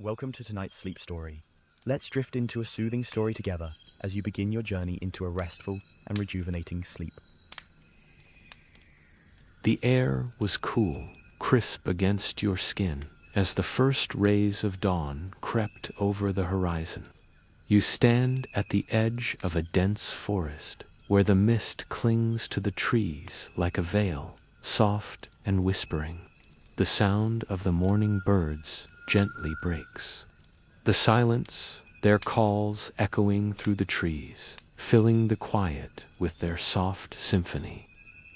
Welcome to tonight's sleep story. Let's drift into a soothing story together as you begin your journey into a restful and rejuvenating sleep. The air was cool, crisp against your skin, as the first rays of dawn crept over the horizon. You stand at the edge of a dense forest, where the mist clings to the trees like a veil, soft and whispering. The sound of the morning birds gently breaks. The silence, their calls echoing through the trees, filling the quiet with their soft symphony.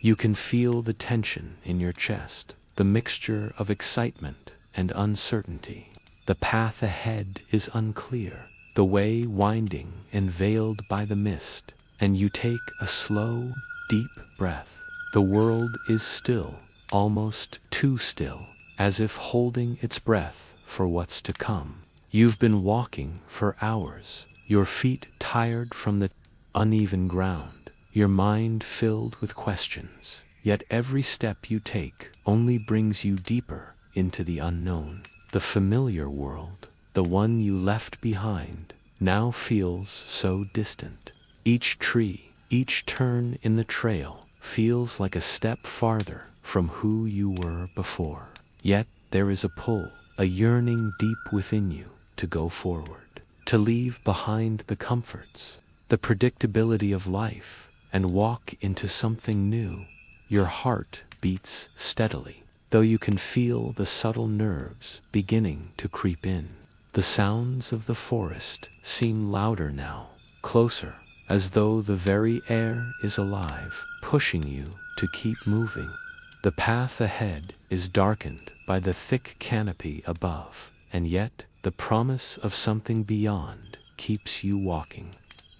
You can feel the tension in your chest, the mixture of excitement and uncertainty. The path ahead is unclear, the way winding and veiled by the mist, and you take a slow, deep breath. The world is still, almost too still, as if holding its breath for what's to come. You've been walking for hours, your feet tired from the uneven ground, your mind filled with questions, yet every step you take only brings you deeper into the unknown. The familiar world, the one you left behind, now feels so distant. Each tree, each turn in the trail feels like a step farther from who you were before. Yet there is a pull, a yearning deep within you to go forward, to leave behind the comforts, the predictability of life, and walk into something new. Your heart beats steadily, though you can feel the subtle nerves beginning to creep in. The sounds of the forest seem louder now, closer, as though the very air is alive, pushing you to keep moving. The path ahead is darkened by the thick canopy above, and yet the promise of something beyond keeps you walking.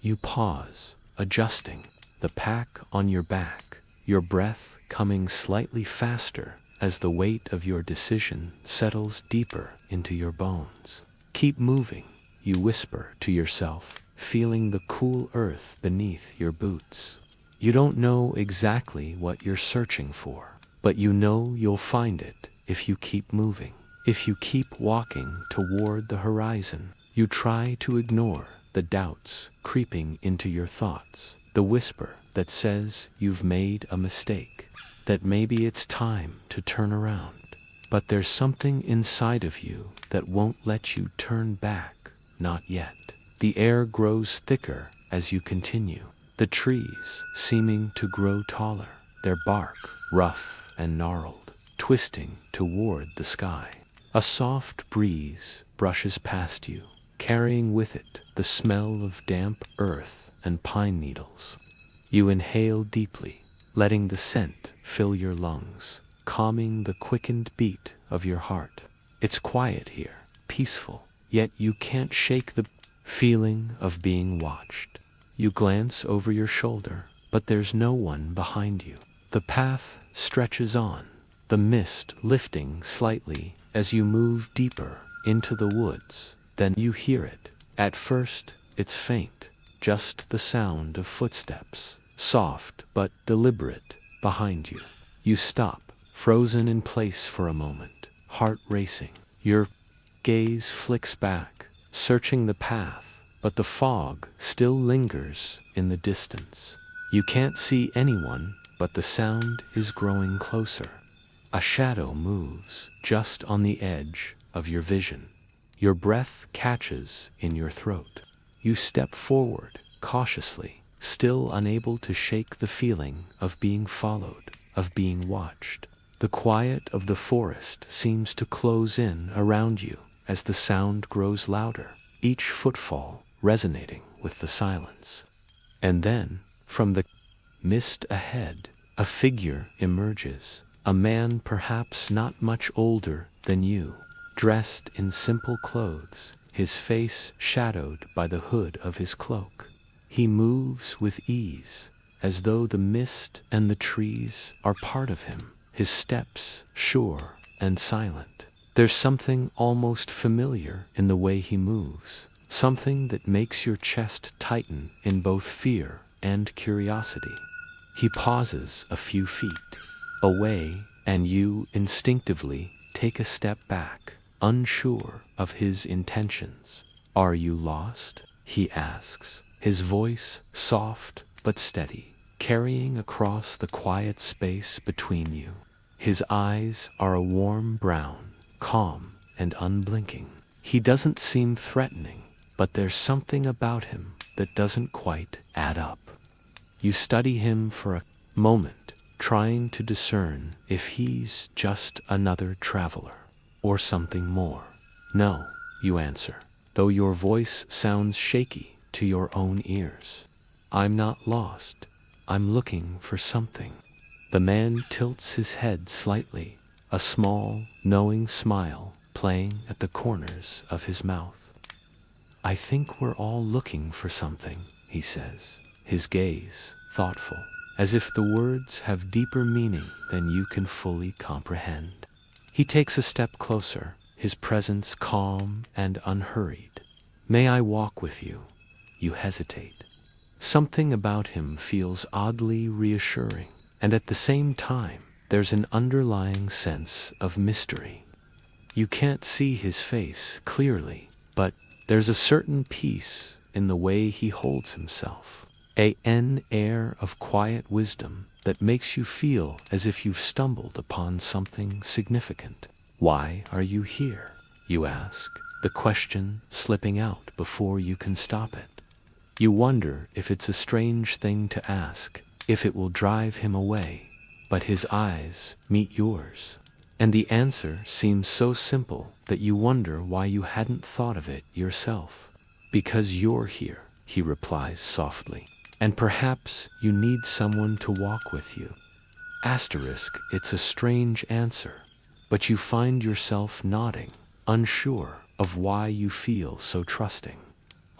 You pause, adjusting the pack on your back, your breath coming slightly faster as the weight of your decision settles deeper into your bones. Keep moving, you whisper to yourself, feeling the cool earth beneath your boots. You don't know exactly what you're searching for, but you know you'll find it if you keep moving. If you keep walking toward the horizon, you try to ignore the doubts creeping into your thoughts, the whisper that says you've made a mistake, that maybe it's time to turn around. But there's something inside of you that won't let you turn back, not yet. The air grows thicker as you continue, the trees seeming to grow taller, their bark rough and gnarled, twisting toward the sky. A soft breeze brushes past you, carrying with it the smell of damp earth and pine needles. You inhale deeply, letting the scent fill your lungs, calming the quickened beat of your heart. It's quiet here, peaceful, yet you can't shake the feeling of being watched. You glance over your shoulder, but there's no one behind you. The path stretches on, the mist lifting slightly as you move deeper into the woods. Then you hear it. At first, it's faint, just the sound of footsteps, soft but deliberate, behind you. You stop, frozen in place for a moment, heart racing. Your gaze flicks back, searching the path, but the fog still lingers in the distance. You can't see anyone, but the sound is growing closer. A shadow moves just on the edge of your vision. Your breath catches in your throat. You step forward, cautiously, still unable to shake the feeling of being followed, of being watched. The quiet of the forest seems to close in around you as the sound grows louder, each footfall resonating with the silence. And then, from the mist ahead, a figure emerges, a man perhaps not much older than you, dressed in simple clothes, his face shadowed by the hood of his cloak. He moves with ease, as though the mist and the trees are part of him, his steps sure and silent. There's something almost familiar in the way he moves, something that makes your chest tighten in both fear and curiosity. He pauses a few feet away, and you instinctively take a step back, unsure of his intentions. "Are you lost?" he asks, his voice soft but steady, carrying across the quiet space between you. His eyes are a warm brown, calm and unblinking. He doesn't seem threatening, but there's something about him that doesn't quite add up. You study him for a moment, trying to discern if he's just another traveler or something more. "No," you answer, though your voice sounds shaky to your own ears. "I'm not lost. I'm looking for something." The man tilts his head slightly, a small, knowing smile playing at the corners of his mouth. "I think we're all looking for something," he says, his gaze thoughtful, as if the words have deeper meaning than you can fully comprehend. He takes a step closer, his presence calm and unhurried. "May I walk with you?" You hesitate. Something about him feels oddly reassuring, and at the same time, there's an underlying sense of mystery. You can't see his face clearly, but there's a certain peace in the way he holds himself, an air of quiet wisdom that makes you feel as if you've stumbled upon something significant. "Why are you here?" you ask, the question slipping out before you can stop it. You wonder if it's a strange thing to ask, if it will drive him away, but his eyes meet yours, and the answer seems so simple that you wonder why you hadn't thought of it yourself. "Because you're here," he replies softly, "and perhaps you need someone to walk with you." It's a strange answer, but you find yourself nodding, unsure of why you feel so trusting.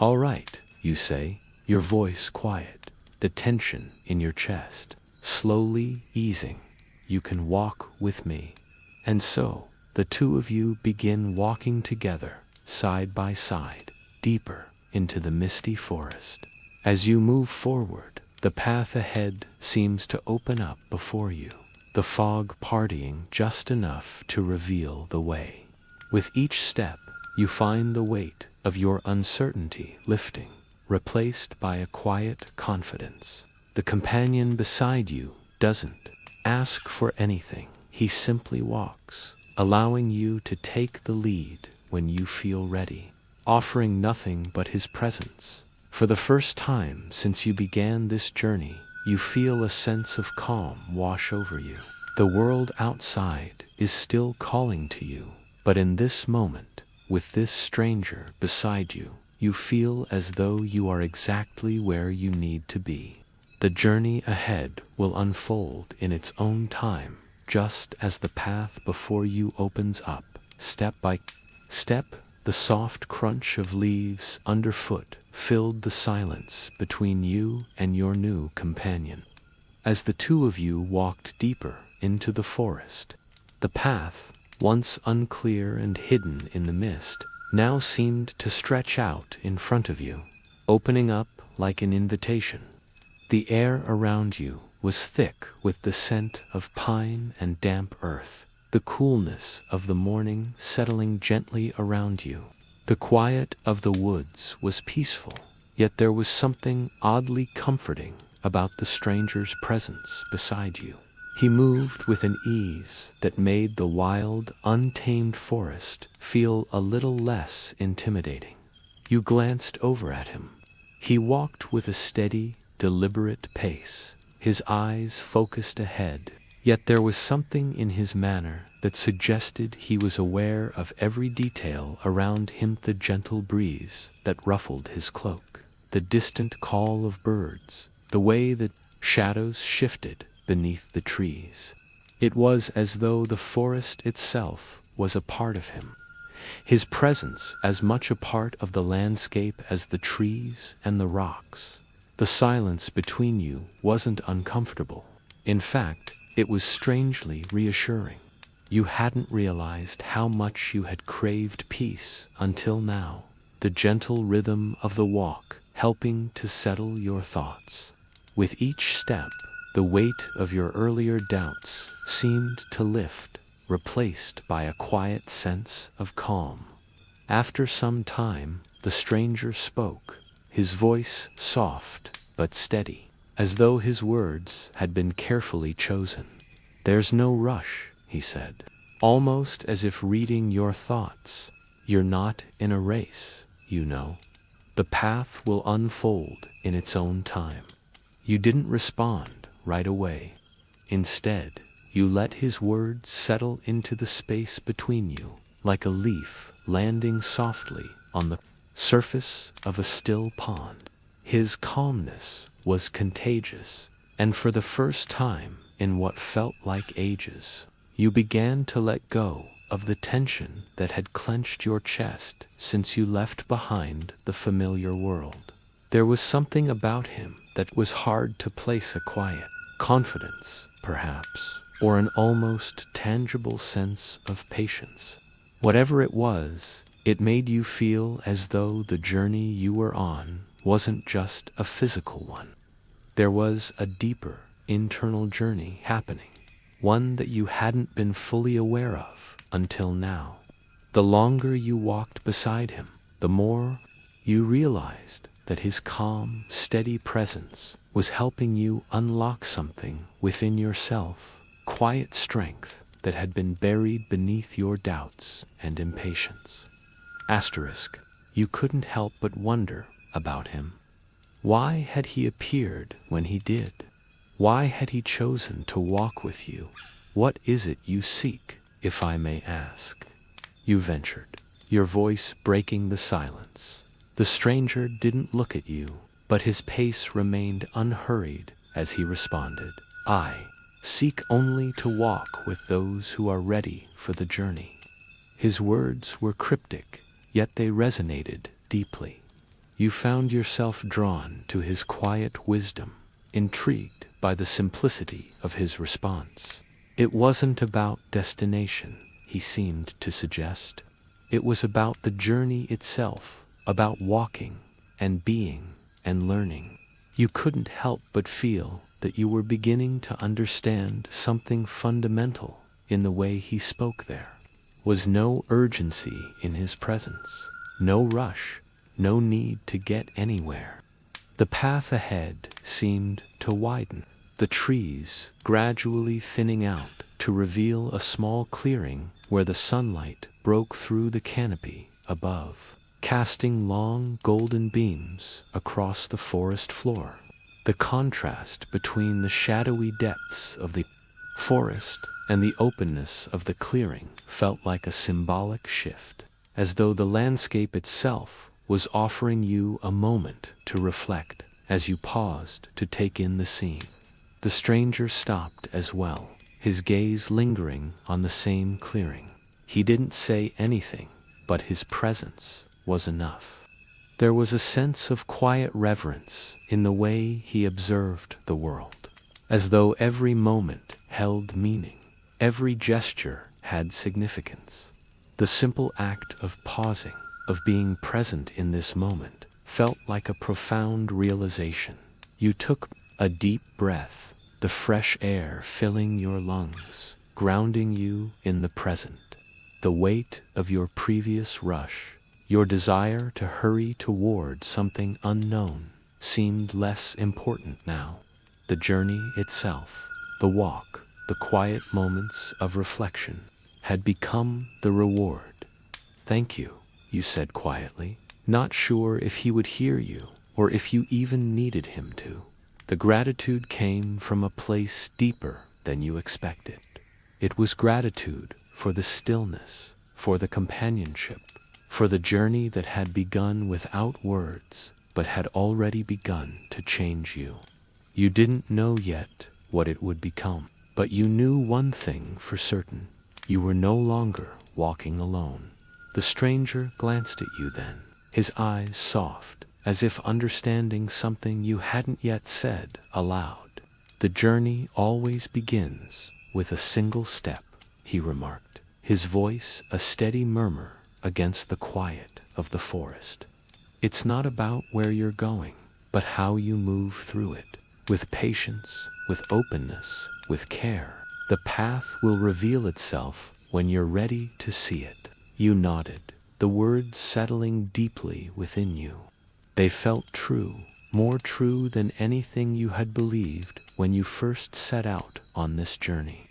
"All right," you say, your voice quiet, the tension in your chest slowly easing. "You can walk with me." And so, the two of you begin walking together, side by side, deeper into the misty forest. As you move forward, the path ahead seems to open up before you, the fog parting just enough to reveal the way. With each step, you find the weight of your uncertainty lifting, replaced by a quiet confidence. The companion beside you doesn't ask for anything. He simply walks, allowing you to take the lead when you feel ready, offering nothing but his presence. For the first time since you began this journey, you feel a sense of calm wash over you. The world outside is still calling to you, but in this moment, with this stranger beside you, you feel as though you are exactly where you need to be. The journey ahead will unfold in its own time, just as the path before you opens up, step by step. The soft crunch of leaves underfoot filled the silence between you and your new companion. As the two of you walked deeper into the forest, the path, once unclear and hidden in the mist, now seemed to stretch out in front of you, opening up like an invitation. The air around you was thick with the scent of pine and damp earth, the coolness of the morning settling gently around you. The quiet of the woods was peaceful, yet there was something oddly comforting about the stranger's presence beside you. He moved with an ease that made the wild, untamed forest feel a little less intimidating. You glanced over at him. He walked with a steady, deliberate pace, his eyes focused ahead, yet there was something in his manner that suggested he was aware of every detail around him, the gentle breeze that ruffled his cloak, the distant call of birds, the way that shadows shifted beneath the trees. It was as though the forest itself was a part of him, his presence as much a part of the landscape as the trees and the rocks. The silence between you wasn't uncomfortable. In fact, it was strangely reassuring. You hadn't realized how much you had craved peace until now, the gentle rhythm of the walk helping to settle your thoughts. With each step, the weight of your earlier doubts seemed to lift, replaced by a quiet sense of calm. After some time, the stranger spoke, his voice soft but steady, as though his words had been carefully chosen. "There's no rush," he said, almost as if reading your thoughts. "You're not in a race, you know. The path will unfold in its own time." You didn't respond right away. Instead, you let his words settle into the space between you, like a leaf landing softly on the surface of a still pond. His calmness was contagious, and for the first time in what felt like ages, you began to let go of the tension that had clenched your chest since you left behind the familiar world. There was something about him that was hard to place a quiet confidence, perhaps, or an almost tangible sense of patience. Whatever it was, it made you feel as though the journey you were on wasn't just a physical one. There was a deeper, internal journey happening, one that you hadn't been fully aware of until now. The longer you walked beside him, the more you realized that his calm, steady presence was helping you unlock something within yourself, quiet strength that had been buried beneath your doubts and impatience. Asterisk, you couldn't help but wonder about him. Why had he appeared when he did? Why had he chosen to walk with you? "What is it you seek, if I may ask?" you ventured, your voice breaking the silence. The stranger didn't look at you, but his pace remained unhurried as he responded, "I seek only to walk with those who are ready for the journey." His words were cryptic, yet they resonated deeply. You found yourself drawn to his quiet wisdom, intrigued by the simplicity of his response. It wasn't about destination, he seemed to suggest. It was about the journey itself, about walking and being and learning. You couldn't help but feel that you were beginning to understand something fundamental in the way he spoke. There was no urgency in his presence, no rush, no need to get anywhere. The path ahead seemed to widen, the trees gradually thinning out to reveal a small clearing where the sunlight broke through the canopy above, casting long golden beams across the forest floor. The contrast between the shadowy depths of the forest and the openness of the clearing felt like a symbolic shift, as though the landscape itself was offering you a moment to reflect as you paused to take in the scene. The stranger stopped as well, his gaze lingering on the same clearing. He didn't say anything, but his presence was enough. There was a sense of quiet reverence in the way he observed the world, as though every moment held meaning, every gesture had significance. The simple act of pausing, of being present in this moment, felt like a profound realization. You took a deep breath, the fresh air filling your lungs, grounding you in the present. The weight of your previous rush, your desire to hurry toward something unknown, seemed less important now. The journey itself, the walk, the quiet moments of reflection, had become the reward. "Thank you," you said quietly, not sure if he would hear you or if you even needed him to. The gratitude came from a place deeper than you expected. It was gratitude for the stillness, for the companionship, for the journey that had begun without words, but had already begun to change you. You didn't know yet what it would become, but you knew one thing for certain. You were no longer walking alone. The stranger glanced at you then, his eyes soft, as if understanding something you hadn't yet said aloud. "The journey always begins with a single step," he remarked, his voice a steady murmur against the quiet of the forest. "It's not about where you're going, but how you move through it. With patience, with openness, with care, the path will reveal itself when you're ready to see it." You nodded, the words settling deeply within you. They felt true, more true than anything you had believed when you first set out on this journey.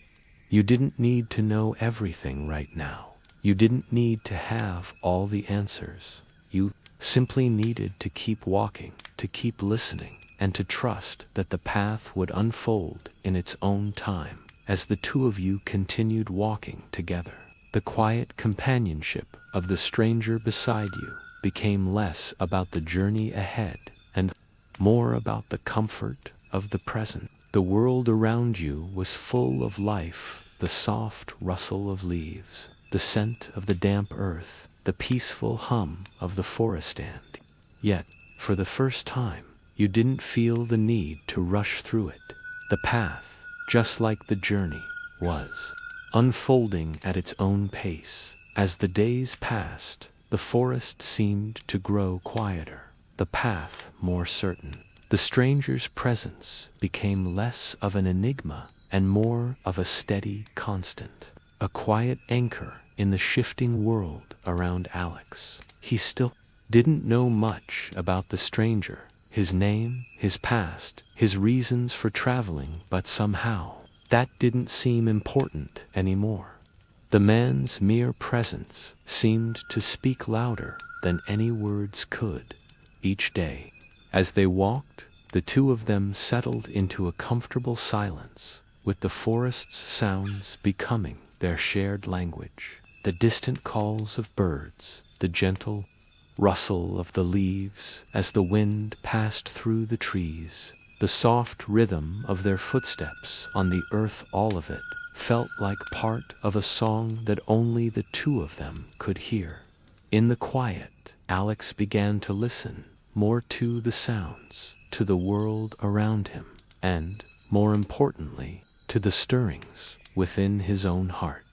You didn't need to know everything right now. You didn't need to have all the answers. You simply needed to keep walking, to keep listening, and to trust that the path would unfold in its own time. As the two of you continued walking together, the quiet companionship of the stranger beside you became less about the journey ahead and more about the comfort of the present. The world around you was full of life, the soft rustle of leaves, the scent of the damp earth, the peaceful hum of the forest ant. Yet, for the first time, you didn't feel the need to rush through it. The path, just like the journey, was unfolding at its own pace. As the days passed, the forest seemed to grow quieter, the path more certain. The stranger's presence became less of an enigma and more of a steady constant, a quiet anchor in the shifting world around Alex. He still didn't know much about the stranger, his name, his past, his reasons for traveling, but somehow that didn't seem important anymore. The man's mere presence seemed to speak louder than any words could. Each day, as they walked, the two of them settled into a comfortable silence, with the forest's sounds becoming their shared language. The distant calls of birds, the gentle rustle of the leaves as the wind passed through the trees, the soft rhythm of their footsteps on the earth, all of it felt like part of a song that only the two of them could hear. In the quiet, Alex began to listen more to the sounds, to the world around him, and, more importantly, to the stirrings within his own heart.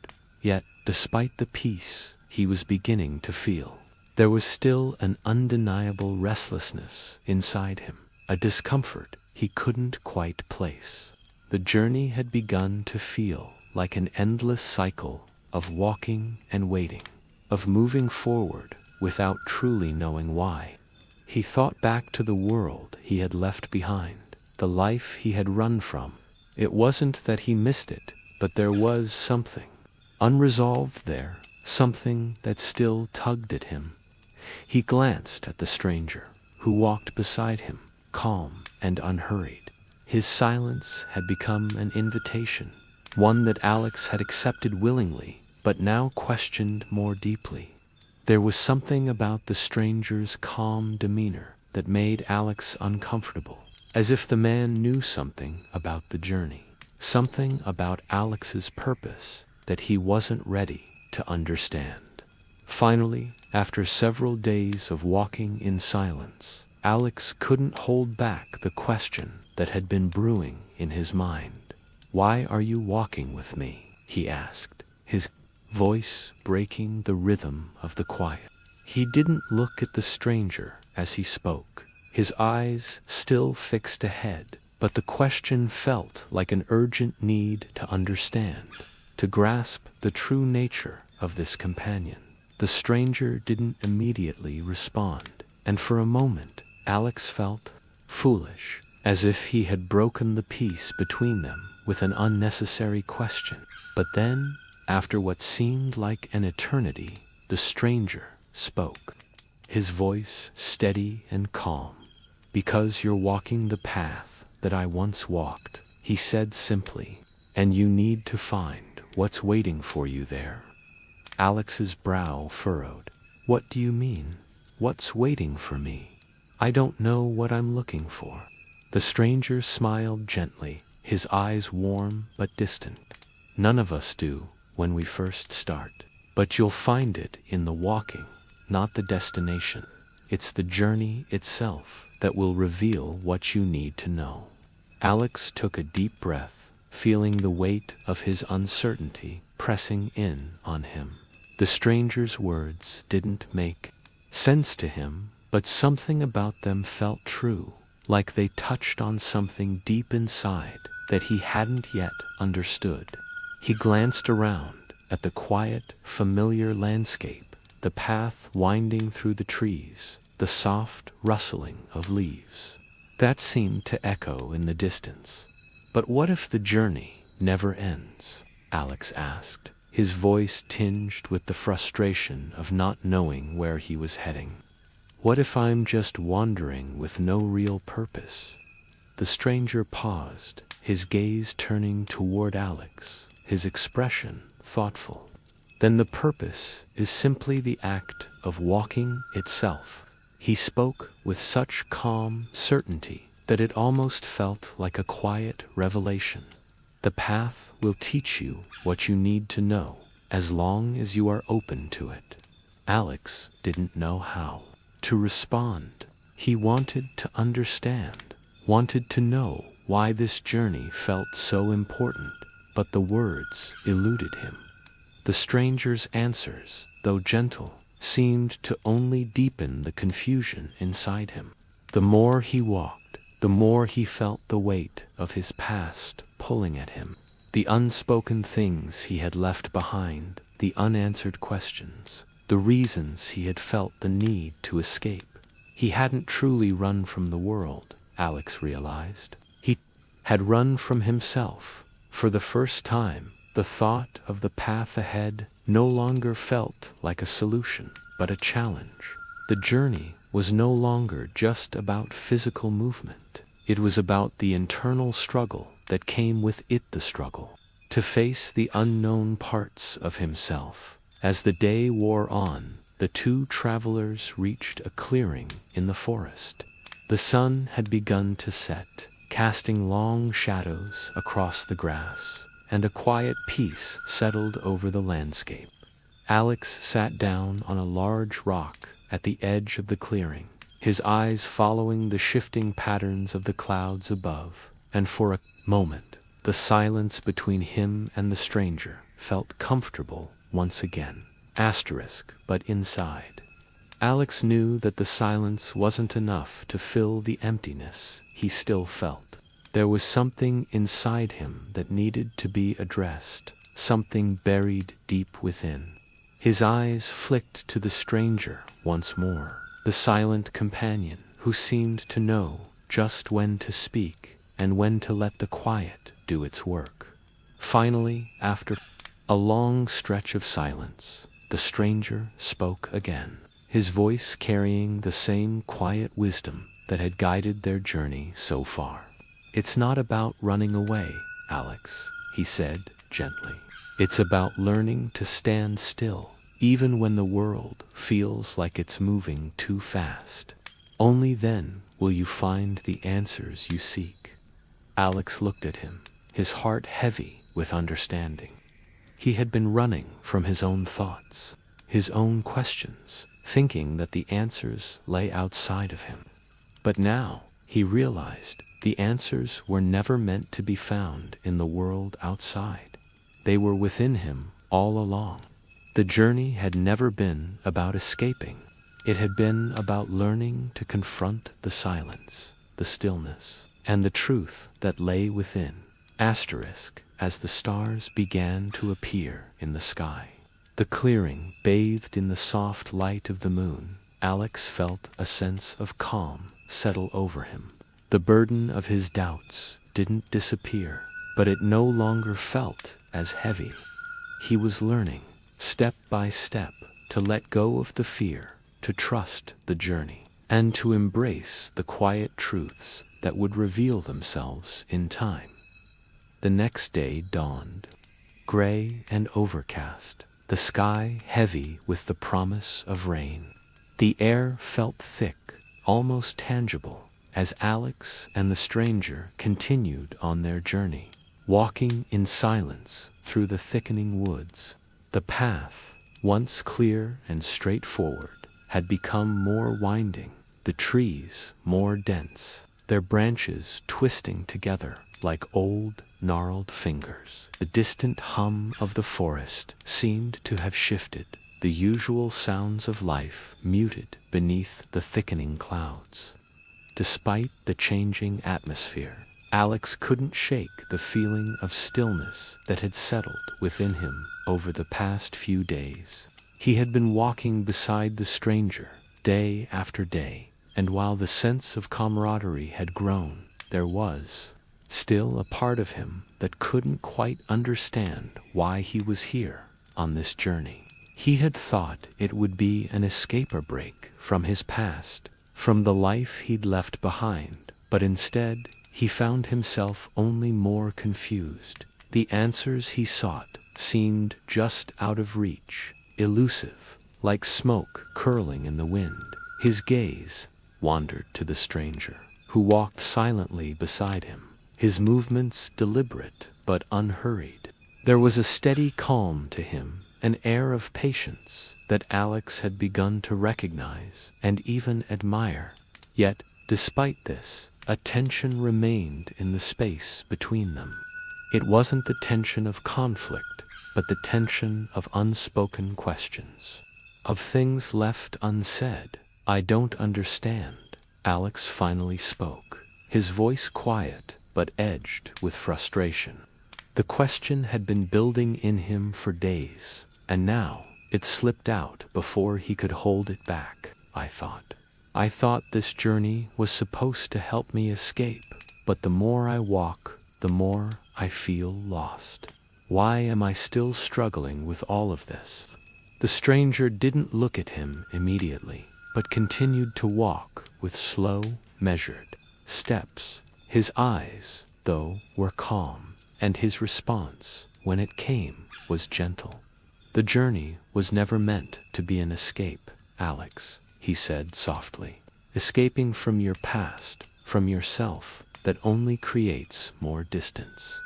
Yet, despite the peace he was beginning to feel, there was still an undeniable restlessness inside him, a discomfort he couldn't quite place. The journey had begun to feel like an endless cycle of walking and waiting, of moving forward without truly knowing why. He thought back to the world he had left behind, the life he had run from. It wasn't that he missed it, but there was something unresolved there, something that still tugged at him. He glanced at the stranger, who walked beside him, calm and unhurried. His silence had become an invitation, one that Alex had accepted willingly, but now questioned more deeply. There was something about the stranger's calm demeanor that made Alex uncomfortable, as if the man knew something about the journey, something about Alex's purpose that he wasn't ready to understand. Finally, after several days of walking in silence, Alex couldn't hold back the question that had been brewing in his mind. "Why are you walking with me?" he asked, his voice breaking the rhythm of the quiet. He didn't look at the stranger as he spoke, his eyes still fixed ahead, but the question felt like an urgent need to understand, to grasp the true nature of this companion. The stranger didn't immediately respond, and for a moment Alex felt foolish, as if he had broken the peace between them with an unnecessary question. But then, after what seemed like an eternity, the stranger spoke, his voice steady and calm. "Because you're walking the path that I once walked," he said simply, "and you need to find what's waiting for you there." Alex's brow furrowed. "What do you mean? What's waiting for me? I don't know what I'm looking for." The stranger smiled gently, his eyes warm but distant. "None of us do when we first start, but you'll find it in the walking, not the destination. It's the journey itself that will reveal what you need to know." Alex took a deep breath, feeling the weight of his uncertainty pressing in on him. The stranger's words didn't make sense to him, but something about them felt true, like they touched on something deep inside that he hadn't yet understood. He glanced around at the quiet, familiar landscape, the path winding through the trees, the soft rustling of leaves. That seemed to echo in the distance. But what if the journey never ends? Alex asked, his voice tinged with the frustration of not knowing where he was heading. What if I'm just wandering with no real purpose? The stranger paused, his gaze turning toward Alex, his expression thoughtful. Then the purpose is simply the act of walking itself. He spoke with such calm certainty that it almost felt like a quiet revelation. The path will teach you what you need to know, as long as you are open to it. Alex didn't know how to respond. He wanted to understand, wanted to know why this journey felt so important, but the words eluded him. The stranger's answers, though gentle, seemed to only deepen the confusion inside him. The more he walked, the more he felt the weight of his past pulling at him. The unspoken things he had left behind, the unanswered questions, the reasons he had felt the need to escape. He hadn't truly run from the world, Alex realized. He had run from himself. For the first time, the thought of the path ahead no longer felt like a solution, but a challenge. The journey was no longer just about physical movement. It was about the internal struggle that came with it, the struggle to face the unknown parts of himself. As the day wore on, the two travelers reached a clearing in the forest. The sun had begun to set, casting long shadows across the grass, and a quiet peace settled over the landscape. Alex sat down on a large rock at the edge of the clearing, his eyes following the shifting patterns of the clouds above, and for a moment, the silence between him and the stranger felt comfortable once again. But inside, Alex knew that the silence wasn't enough to fill the emptiness he still felt. There was something inside him that needed to be addressed, something buried deep within. His eyes flicked to the stranger once more, the silent companion who seemed to know just when to speak and when to let the quiet do its work. Finally, after a long stretch of silence, the stranger spoke again, his voice carrying the same quiet wisdom that had guided their journey so far. "It's not about running away, Alex," he said gently. "It's about learning to stand still, even when the world feels like it's moving too fast. Only then will you find the answers you seek." Alex looked at him, his heart heavy with understanding. He had been running from his own thoughts, his own questions, thinking that the answers lay outside of him. But now, he realized, the answers were never meant to be found in the world outside. They were within him all along. The journey had never been about escaping. It had been about learning to confront the silence, the stillness, and the truth that lay within. As the stars began to appear in the sky. The clearing bathed in the soft light of the moon. Alex felt a sense of calm settle over him. The burden of his doubts didn't disappear, but it no longer felt as heavy. He was learning, step by step, to let go of the fear, to trust the journey, and to embrace the quiet truths that would reveal themselves in time. The next day dawned, gray and overcast, the sky heavy with the promise of rain. The air felt thick, almost tangible, as Alex and the stranger continued on their journey, walking in silence through the thickening woods. The path, once clear and straightforward, had become more winding, the trees more dense, their branches twisting together like old, gnarled fingers. The distant hum of the forest seemed to have shifted, the usual sounds of life muted beneath the thickening clouds. Despite the changing atmosphere, Alex couldn't shake the feeling of stillness that had settled within him over the past few days. He had been walking beside the stranger, day after day, and while the sense of camaraderie had grown, there was still a part of him that couldn't quite understand why he was here on this journey. He had thought it would be an escape or break from his past, from the life he'd left behind, but instead he found himself only more confused. The answers he sought seemed just out of reach, elusive, like smoke curling in the wind. His gaze wandered to the stranger, who walked silently beside him, his movements deliberate but unhurried. There was a steady calm to him, an air of patience that Alex had begun to recognize and even admire. Yet, despite this, a tension remained in the space between them. It wasn't the tension of conflict, but the tension of unspoken questions, of things left unsaid. "I don't understand," Alex finally spoke, his voice quiet but edged with frustration. The question had been building in him for days, and now it slipped out before he could hold it back. I thought this journey was supposed to help me escape, but the more I walk, the more I feel lost. Why am I still struggling with all of this?" The stranger didn't look at him immediately, but continued to walk with slow, measured steps. His eyes, though, were calm, and his response, when it came, was gentle. "The journey was never meant to be an escape, Alex," he said softly. "Escaping from your past, from yourself, that only creates more distance.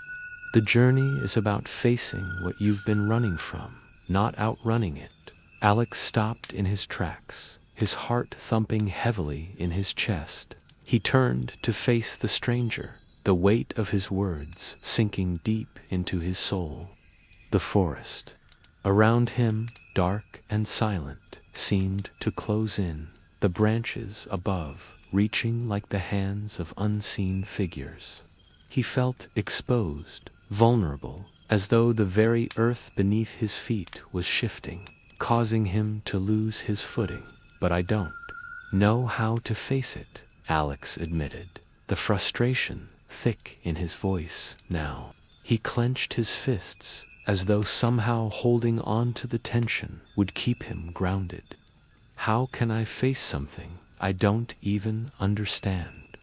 The journey is about facing what you've been running from, not outrunning it." Alex stopped in his tracks, his heart thumping heavily in his chest. He turned to face the stranger, the weight of his words sinking deep into his soul. The forest around him, dark and silent, seemed to close in, the branches above reaching like the hands of unseen figures. He felt exposed, vulnerable, as though the very earth beneath his feet was shifting, causing him to lose his footing. "But I don't know how to face it," Alex admitted, the frustration thick in his voice now. He clenched his fists, as though somehow holding on to the tension would keep him grounded. "How can I face something I don't even understand?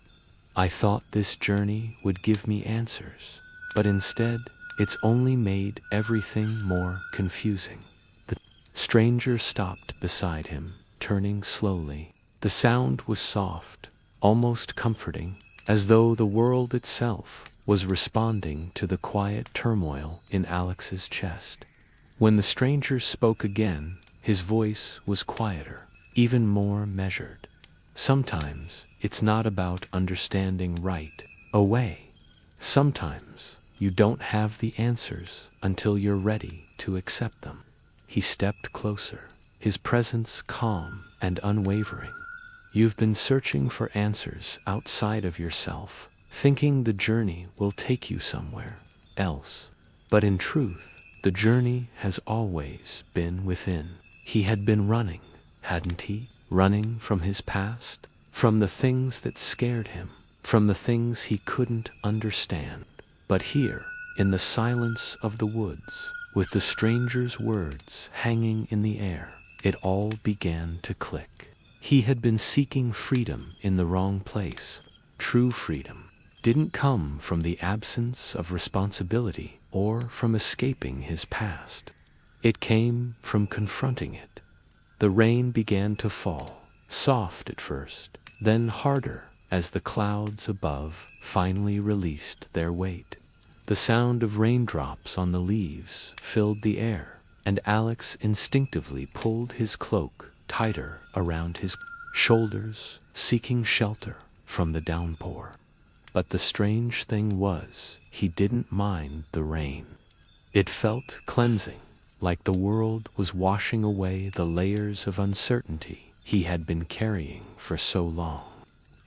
I thought this journey would give me answers, but instead it's only made everything more confusing." The stranger stopped beside him, turning slowly. The sound was soft, almost comforting, as though the world itself was responding to the quiet turmoil in Alex's chest. When the stranger spoke again, his voice was quieter, even more measured. "Sometimes it's not about understanding right away. Sometimes you don't have the answers until you're ready to accept them." He stepped closer, his presence calm and unwavering. "You've been searching for answers outside of yourself, thinking the journey will take you somewhere else. But in truth, the journey has always been within." He had been running, hadn't he? Running from his past, from the things that scared him, from the things he couldn't understand. But here, in the silence of the woods, with the stranger's words hanging in the air, it all began to click. He had been seeking freedom in the wrong place. True freedom didn't come from the absence of responsibility or from escaping his past. It came from confronting it. The rain began to fall, soft at first, then harder as the clouds above finally released their weight. The sound of raindrops on the leaves filled the air, and Alex instinctively pulled his cloak tighter around his shoulders, seeking shelter from the downpour. But the strange thing was, he didn't mind the rain. It felt cleansing, like the world was washing away the layers of uncertainty he had been carrying for so long.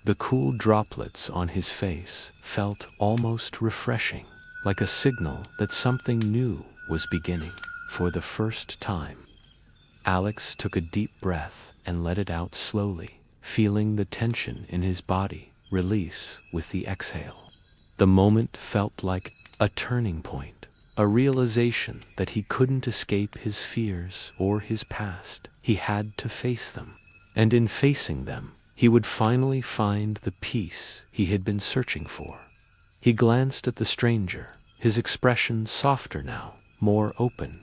The cool droplets on his face felt almost refreshing, like a signal that something new was beginning. For the first time, Alex took a deep breath and let it out slowly, feeling the tension in his body release with the exhale. The moment felt like a turning point, a realization that he couldn't escape his fears or his past. He had to face them. And in facing them, he would finally find the peace he had been searching for. He glanced at the stranger, his expression softer now, more open.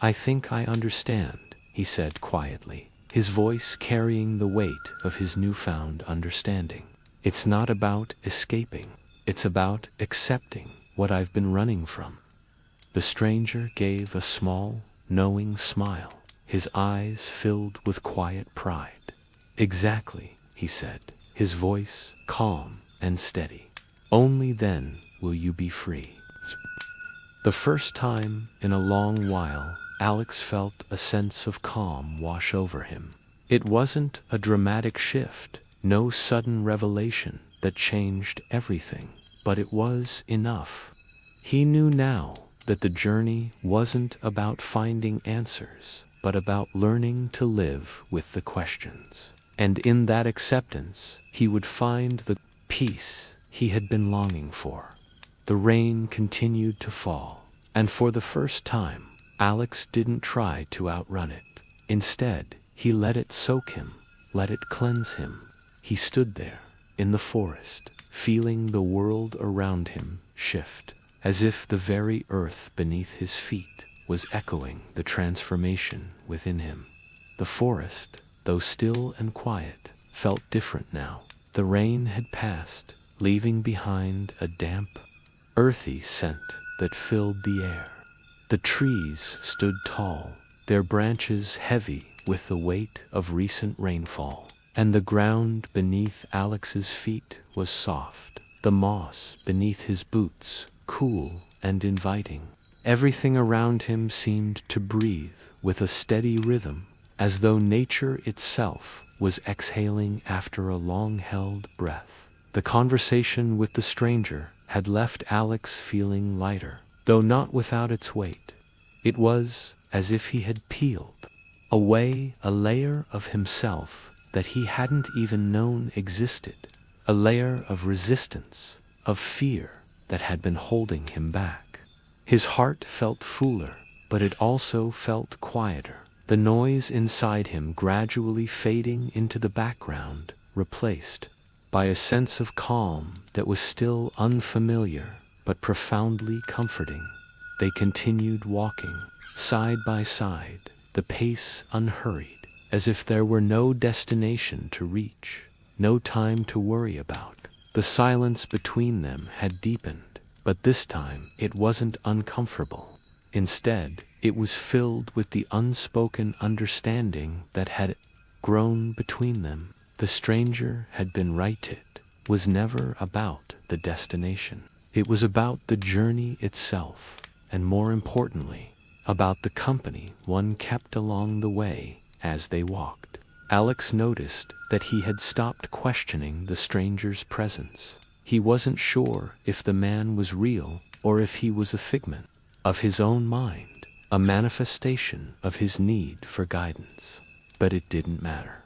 "I think I understand," he said quietly, his voice carrying the weight of his newfound understanding. "It's not about escaping. It's about accepting what I've been running from." The stranger gave a small, knowing smile, his eyes filled with quiet pride. "Exactly," he said, his voice calm and steady. "Only then will you be free." The first time in a long while, Alex felt a sense of calm wash over him. It wasn't a dramatic shift, no sudden revelation that changed everything, but it was enough. He knew now that the journey wasn't about finding answers, but about learning to live with the questions. And in that acceptance, he would find the peace he had been longing for. The rain continued to fall, and for the first time, Alex didn't try to outrun it. Instead, he let it soak him, let it cleanse him. He stood there, in the forest, feeling the world around him shift, as if the very earth beneath his feet was echoing the transformation within him. The forest, though still and quiet, felt different now. The rain had passed, leaving behind a damp, earthy scent that filled the air. The trees stood tall, their branches heavy with the weight of recent rainfall, and the ground beneath Alex's feet was soft, the moss beneath his boots cool and inviting. Everything around him seemed to breathe with a steady rhythm, as though nature itself was exhaling after a long-held breath. The conversation with the stranger had left Alex feeling lighter, though not without its weight. It was as if he had peeled away a layer of himself that he hadn't even known existed, a layer of resistance, of fear that had been holding him back. His heart felt fuller, but it also felt quieter, the noise inside him gradually fading into the background, replaced by a sense of calm that was still unfamiliar but profoundly comforting. They continued walking, side by side, the pace unhurried, as if there were no destination to reach, no time to worry about. The silence between them had deepened, but this time it wasn't uncomfortable. Instead, it was filled with the unspoken understanding that had grown between them. The stranger had been right. It was never about the destination. It was about the journey itself, and more importantly, about the company one kept along the way as they walked. Alex noticed that he had stopped questioning the stranger's presence. He wasn't sure if the man was real or if he was a figment of his own mind, a manifestation of his need for guidance. But it didn't matter.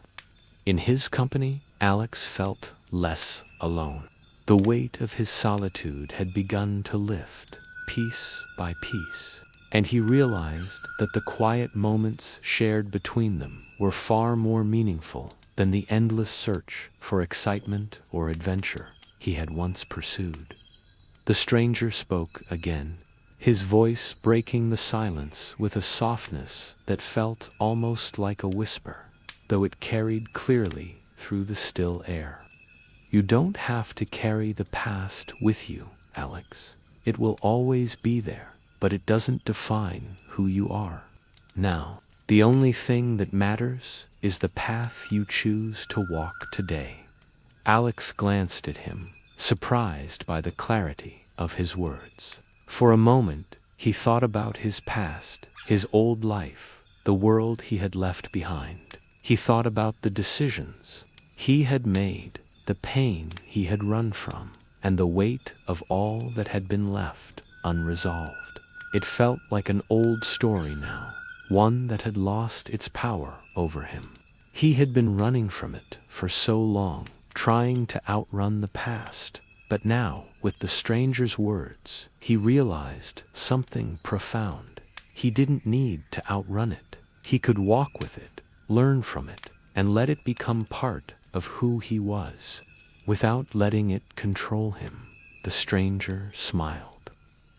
In his company, Alex felt less alone. The weight of his solitude had begun to lift, piece by piece, and he realized that the quiet moments shared between them were far more meaningful than the endless search for excitement or adventure he had once pursued. The stranger spoke again, his voice breaking the silence with a softness that felt almost like a whisper, though it carried clearly through the still air. "You don't have to carry the past with you, Alex. It will always be there, but it doesn't define who you are. Now, the only thing that matters is the path you choose to walk today." Alex glanced at him, surprised by the clarity of his words. For a moment, he thought about his past, his old life, the world he had left behind. He thought about the decisions he had made, the pain he had run from, and the weight of all that had been left unresolved. It felt like an old story now, one that had lost its power over him. He had been running from it for so long, trying to outrun the past, but now, with the stranger's words, he realized something profound. He didn't need to outrun it. He could walk with it, learn from it, and let it become part of who he was, without letting it control him. The stranger smiled,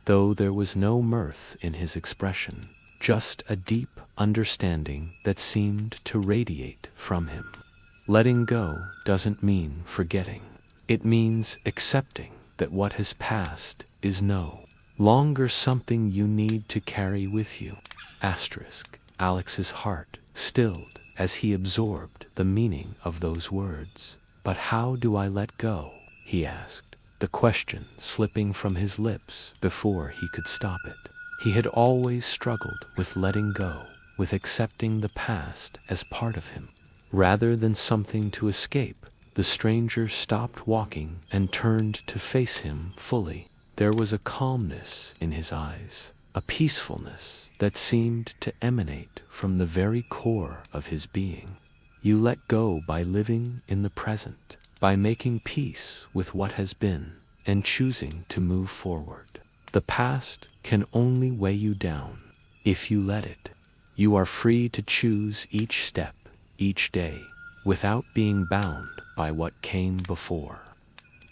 though there was no mirth in his expression, just a deep understanding that seemed to radiate from him. Letting go doesn't mean forgetting. It means accepting that what has passed is no longer something you need to carry with you. Alex's heart stilled as he absorbed the meaning of those words. But how do I let go? He asked, the question slipping from his lips before he could stop it. He had always struggled with letting go, with accepting the past as part of him, rather than something to escape. The stranger stopped walking and turned to face him fully. There was a calmness in his eyes, a peacefulness that seemed to emanate from the very core of his being. You let go by living in the present, by making peace with what has been, and choosing to move forward. The past can only weigh you down if you let it. You are free to choose each step, each day, without being bound by what came before.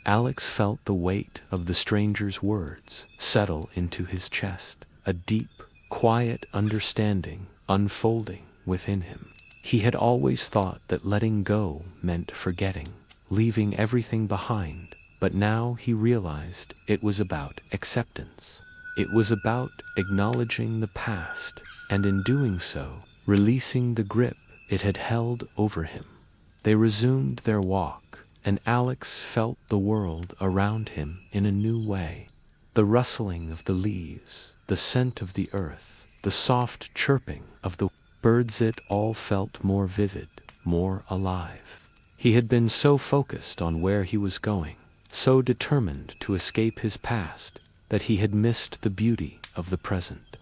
Alex felt the weight of the stranger's words settle into his chest, a deep, quiet understanding unfolding within him. He had always thought that letting go meant forgetting, leaving everything behind, but now he realized it was about acceptance. It was about acknowledging the past, and in doing so, releasing the grip it had held over him. They resumed their walk, and Alex felt the world around him in a new way. The rustling of the leaves, the scent of the earth, the soft chirping of the birds, it all felt more vivid, more alive. He had been so focused on where he was going, so determined to escape his past, that he had missed the beauty of the present.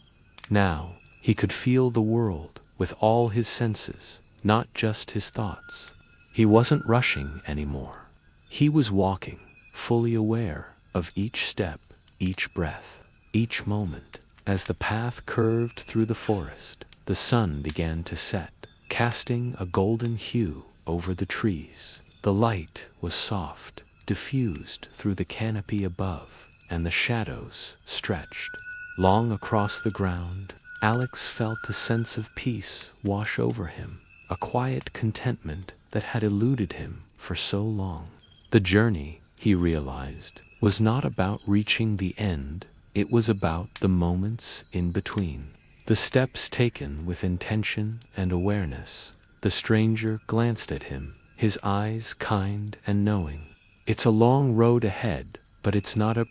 Now, he could feel the world with all his senses, not just his thoughts. He wasn't rushing anymore. He was walking, fully aware of each step, each breath, each moment. As the path curved through the forest, the sun began to set, casting a golden hue over the trees. The light was soft, diffused through the canopy above, and the shadows stretched long across the ground. Alex felt a sense of peace wash over him, a quiet contentment that had eluded him for so long. The journey, he realized, was not about reaching the end. It was about the moments in between, the steps taken with intention and awareness. The stranger glanced at him, his eyes kind and knowing. It's a long road ahead, but it's not a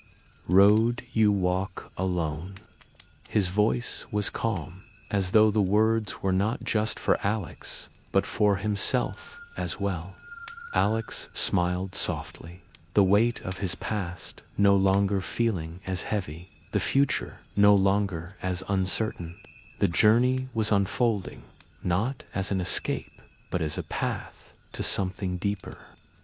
road you walk alone. His voice was calm, as though the words were not just for Alex, but for himself as well. Alex smiled softly, the weight of his past no longer feeling as heavy, the future no longer as uncertain. The journey was unfolding, not as an escape, but as a path to something deeper.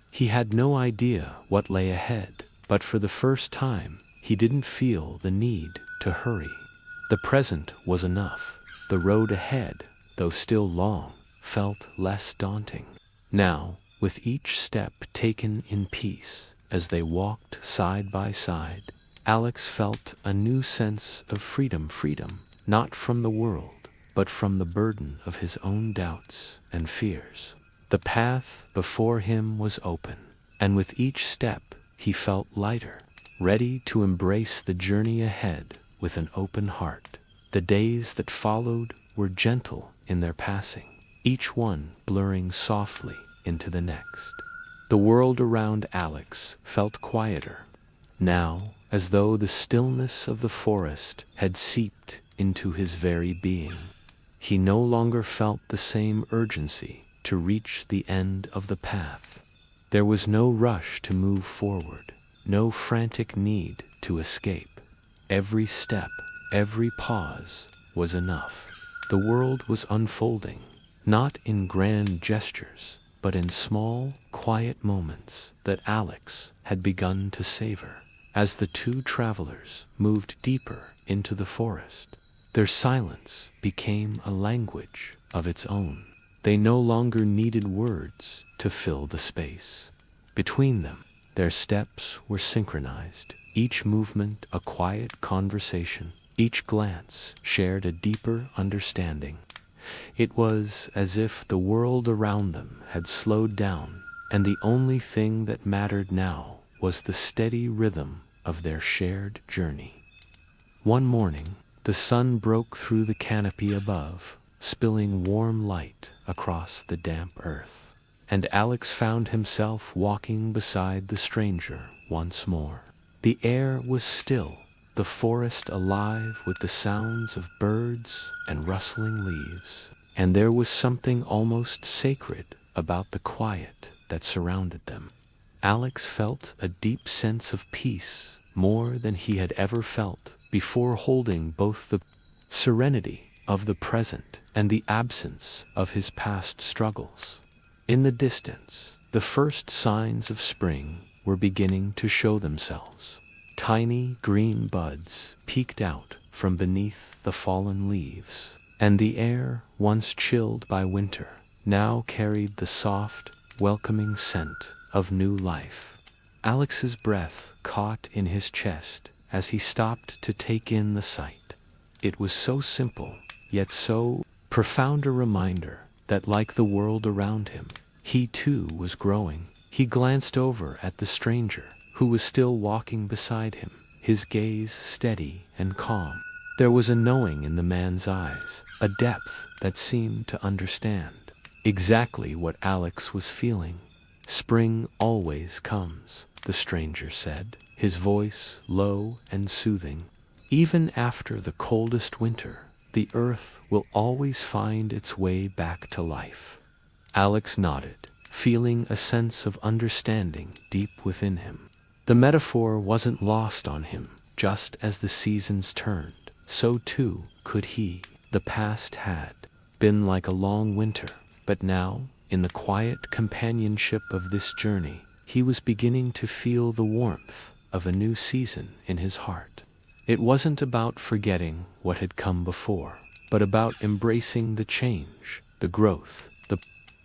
He had no idea what lay ahead, but for the first time, he didn't feel the need to hurry. The present was enough. The road ahead, though still long, felt less daunting. Now, with each step taken in peace, as they walked side by side, Alex felt a new sense of freedom, not from the world, but from the burden of his own doubts and fears. The path before him was open, and with each step he felt lighter, ready to embrace the journey ahead with an open heart. The days that followed were gentle in their passing, each one blurring softly into the next. The world around Alex felt quieter, now, as though the stillness of the forest had seeped into his very being. He no longer felt the same urgency to reach the end of the path. There was no rush to move forward, no frantic need to escape. Every step, every pause was enough. The world was unfolding, not in grand gestures, but in small, quiet moments that Alex had begun to savor. As the two travelers moved deeper into the forest, their silence became a language of its own. They no longer needed words to fill the space. Between them, their steps were synchronized, each movement a quiet conversation, each glance shared a deeper understanding. It was as if the world around them had slowed down, and the only thing that mattered now was the steady rhythm of their shared journey. One morning, the sun broke through the canopy above, spilling warm light across the damp earth, and Alex found himself walking beside the stranger once more. The air was still, the forest alive with the sounds of birds and rustling leaves, and there was something almost sacred about the quiet that surrounded them. Alex felt a deep sense of peace, more than he had ever felt before, holding both the serenity of the present and the absence of his past struggles. In the distance, the first signs of spring were beginning to show themselves. Tiny green buds peeked out from beneath the fallen leaves, and the air, once chilled by winter, now carried the soft, welcoming scent of new life. Alex's breath caught in his chest as he stopped to take in the sight. It was so simple, yet so profound a reminder that, like the world around him, he too was growing. He glanced over at the stranger, who was still walking beside him, his gaze steady and calm. There was a knowing in the man's eyes, a depth that seemed to understand exactly what Alex was feeling. "Spring always comes," the stranger said, his voice low and soothing. "Even after the coldest winter, the earth will always find its way back to life." Alex nodded, feeling a sense of understanding deep within him. The metaphor wasn't lost on him. Just as the seasons turned, so too could he. The past had been like a long winter, but now, in the quiet companionship of this journey, he was beginning to feel the warmth of a new season in his heart. It wasn't about forgetting what had come before, but about embracing the change, the growth, the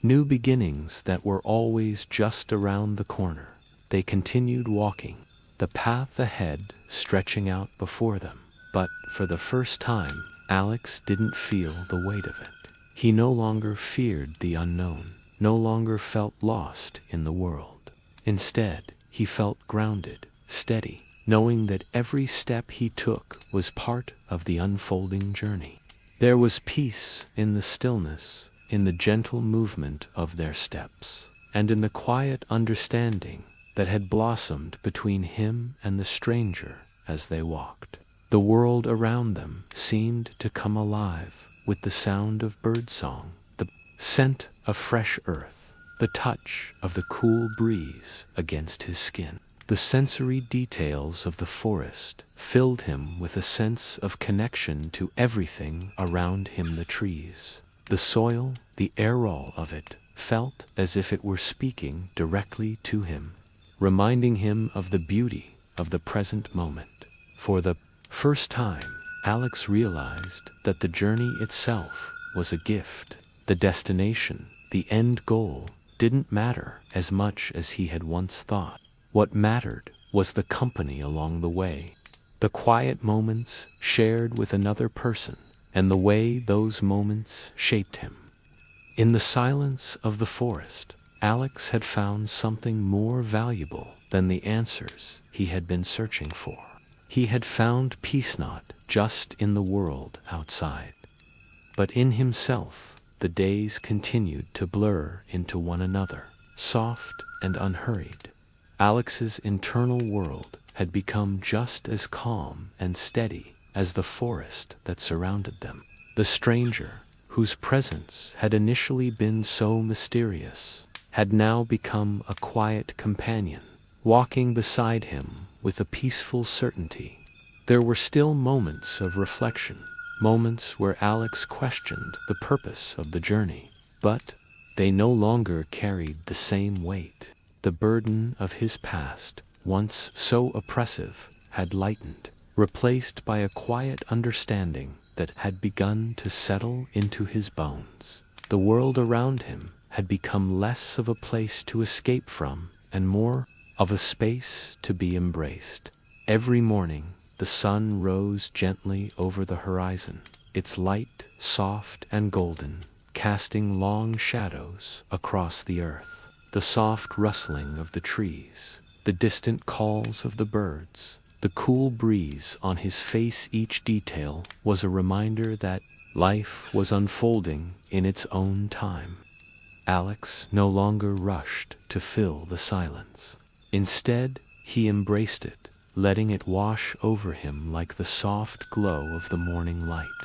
new beginnings that were always just around the corner. They continued walking, the path ahead stretching out before them. But for the first time, Alex didn't feel the weight of it. He no longer feared the unknown, no longer felt lost in the world. Instead, he felt grounded, steady, knowing that every step he took was part of the unfolding journey. There was peace in the stillness, in the gentle movement of their steps, and in the quiet understanding that had blossomed between him and the stranger as they walked. The world around them seemed to come alive with the sound of birdsong, the scent of fresh earth, the touch of the cool breeze against his skin. The sensory details of the forest filled him with a sense of connection to everything around him. The trees, the soil, the air, all of it felt as if it were speaking directly to him, reminding him of the beauty of the present moment. For the first time, Alex realized that the journey itself was a gift. The destination, the end goal, didn't matter as much as he had once thought. What mattered was the company along the way, the quiet moments shared with another person, and the way those moments shaped him. In the silence of the forest, Alex had found something more valuable than the answers he had been searching for. He had found peace not just in the world outside, but in himself. The days continued to blur into one another, soft and unhurried. Alex's internal world had become just as calm and steady as the forest that surrounded them. The stranger, whose presence had initially been so mysterious, had now become a quiet companion, walking beside him with a peaceful certainty. There were still moments of reflection, moments where Alex questioned the purpose of the journey, but they no longer carried the same weight. The burden of his past, once so oppressive, had lightened, replaced by a quiet understanding that had begun to settle into his bones. The world around him had become less of a place to escape from and more of a space to be embraced. Every morning, the sun rose gently over the horizon, its light soft and golden, casting long shadows across the earth. The soft rustling of the trees, the distant calls of the birds, the cool breeze on his face, each detail was a reminder that life was unfolding in its own time. Alex no longer rushed to fill the silence. Instead, he embraced it, letting it wash over him like the soft glow of the morning light.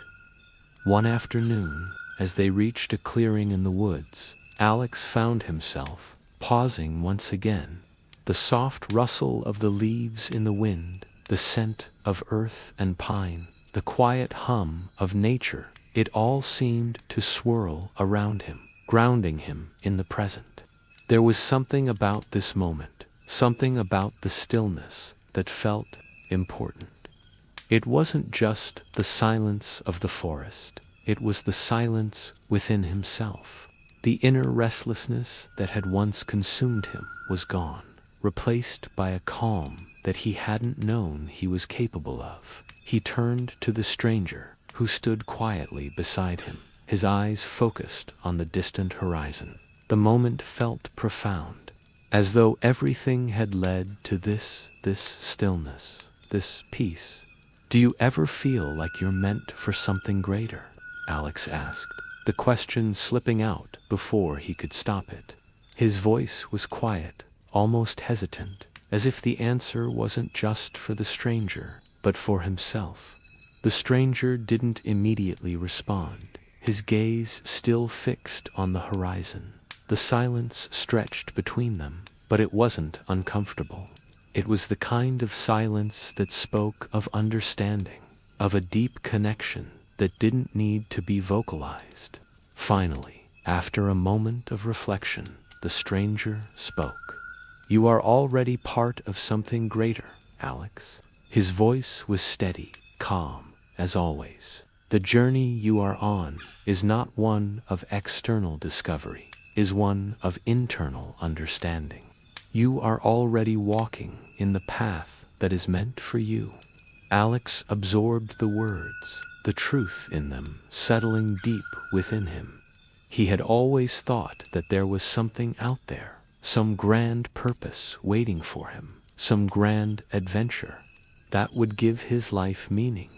One afternoon, as they reached a clearing in the woods, Alex found himself pausing once again. The soft rustle of the leaves in the wind, the scent of earth and pine, the quiet hum of nature, it all seemed to swirl around him, grounding him in the present. There was something about this moment, something about the stillness that felt important. It wasn't just the silence of the forest, it was the silence within himself. The inner restlessness that had once consumed him was gone, replaced by a calm that he hadn't known he was capable of. He turned to the stranger, who stood quietly beside him, his eyes focused on the distant horizon. The moment felt profound, as though everything had led to this stillness, this peace. "Do you ever feel like you're meant for something greater?" Alex asked, the question slipping out before he could stop it. His voice was quiet, almost hesitant, as if the answer wasn't just for the stranger, but for himself. The stranger didn't immediately respond, his gaze still fixed on the horizon. The silence stretched between them, but it wasn't uncomfortable. It was the kind of silence that spoke of understanding, of a deep connection that didn't need to be vocalized. Finally, after a moment of reflection, the stranger spoke. "You are already part of something greater, Alex." His voice was steady, calm, as always. "The journey you are on is not one of external discovery, is one of internal understanding. You are already walking in the path that is meant for you." Alex absorbed the words, the truth in them settling deep within him. He had always thought that there was something out there, some grand purpose waiting for him, some grand adventure that would give his life meaning.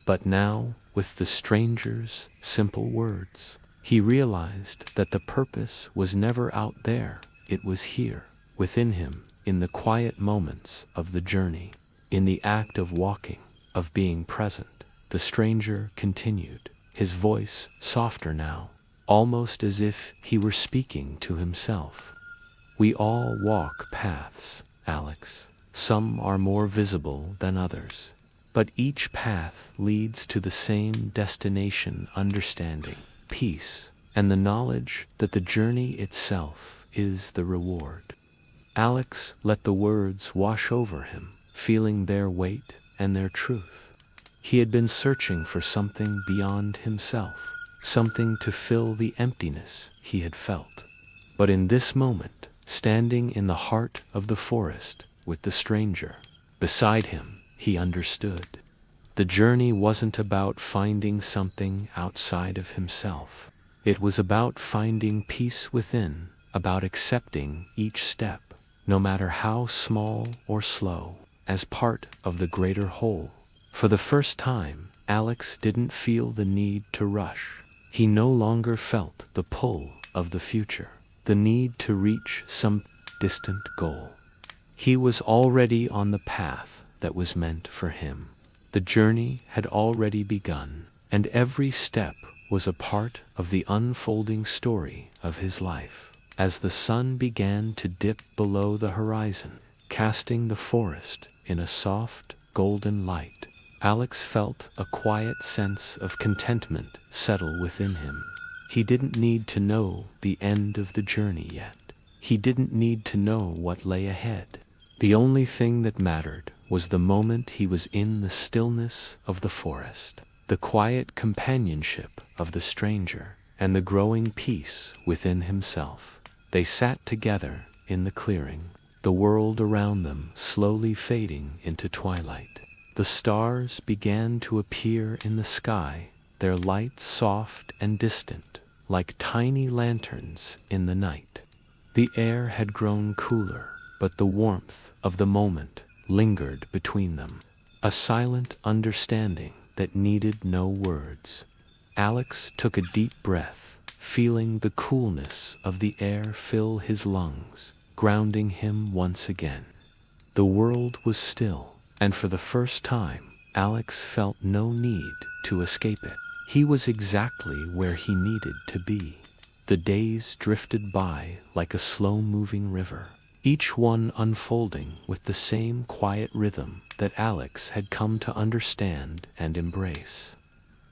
But now, with the stranger's simple words, he realized that the purpose was never out there, it was here, within him, in the quiet moments of the journey, in the act of walking, of being present. The stranger continued, his voice softer now, almost as if he were speaking to himself. "We all walk paths, Alex. Some are more visible than others. But each path leads to the same destination: understanding, peace, and the knowledge that the journey itself is the reward." Alex let the words wash over him, feeling their weight and their truth. He had been searching for something beyond himself, something to fill the emptiness he had felt. But in this moment, standing in the heart of the forest with the stranger beside him, he understood. The journey wasn't about finding something outside of himself. It was about finding peace within, about accepting each step, no matter how small or slow, as part of the greater whole. For the first time, Alex didn't feel the need to rush. He no longer felt the pull of the future, the need to reach some distant goal. He was already on the path that was meant for him. The journey had already begun, and every step was a part of the unfolding story of his life. as the sun began to dip below the horizon, casting the forest in a soft, golden light. Alex felt a quiet sense of contentment settle within him. He didn't need to know the end of the journey yet. He didn't need to know what lay ahead. The only thing that mattered was the moment he was in the stillness of the forest, the quiet companionship of the stranger, and the growing peace within himself. They sat together in the clearing, the world around them slowly fading into twilight. The stars began to appear in the sky, their light soft and distant, like tiny lanterns in the night. The air had grown cooler, but the warmth of the moment lingered between them, a silent understanding that needed no words. Alex took a deep breath, feeling the coolness of the air fill his lungs, grounding him once again. The world was still, and for the first time, Alex felt no need to escape it. He was exactly where he needed to be. The days drifted by like a slow-moving river, each one unfolding with the same quiet rhythm that Alex had come to understand and embrace.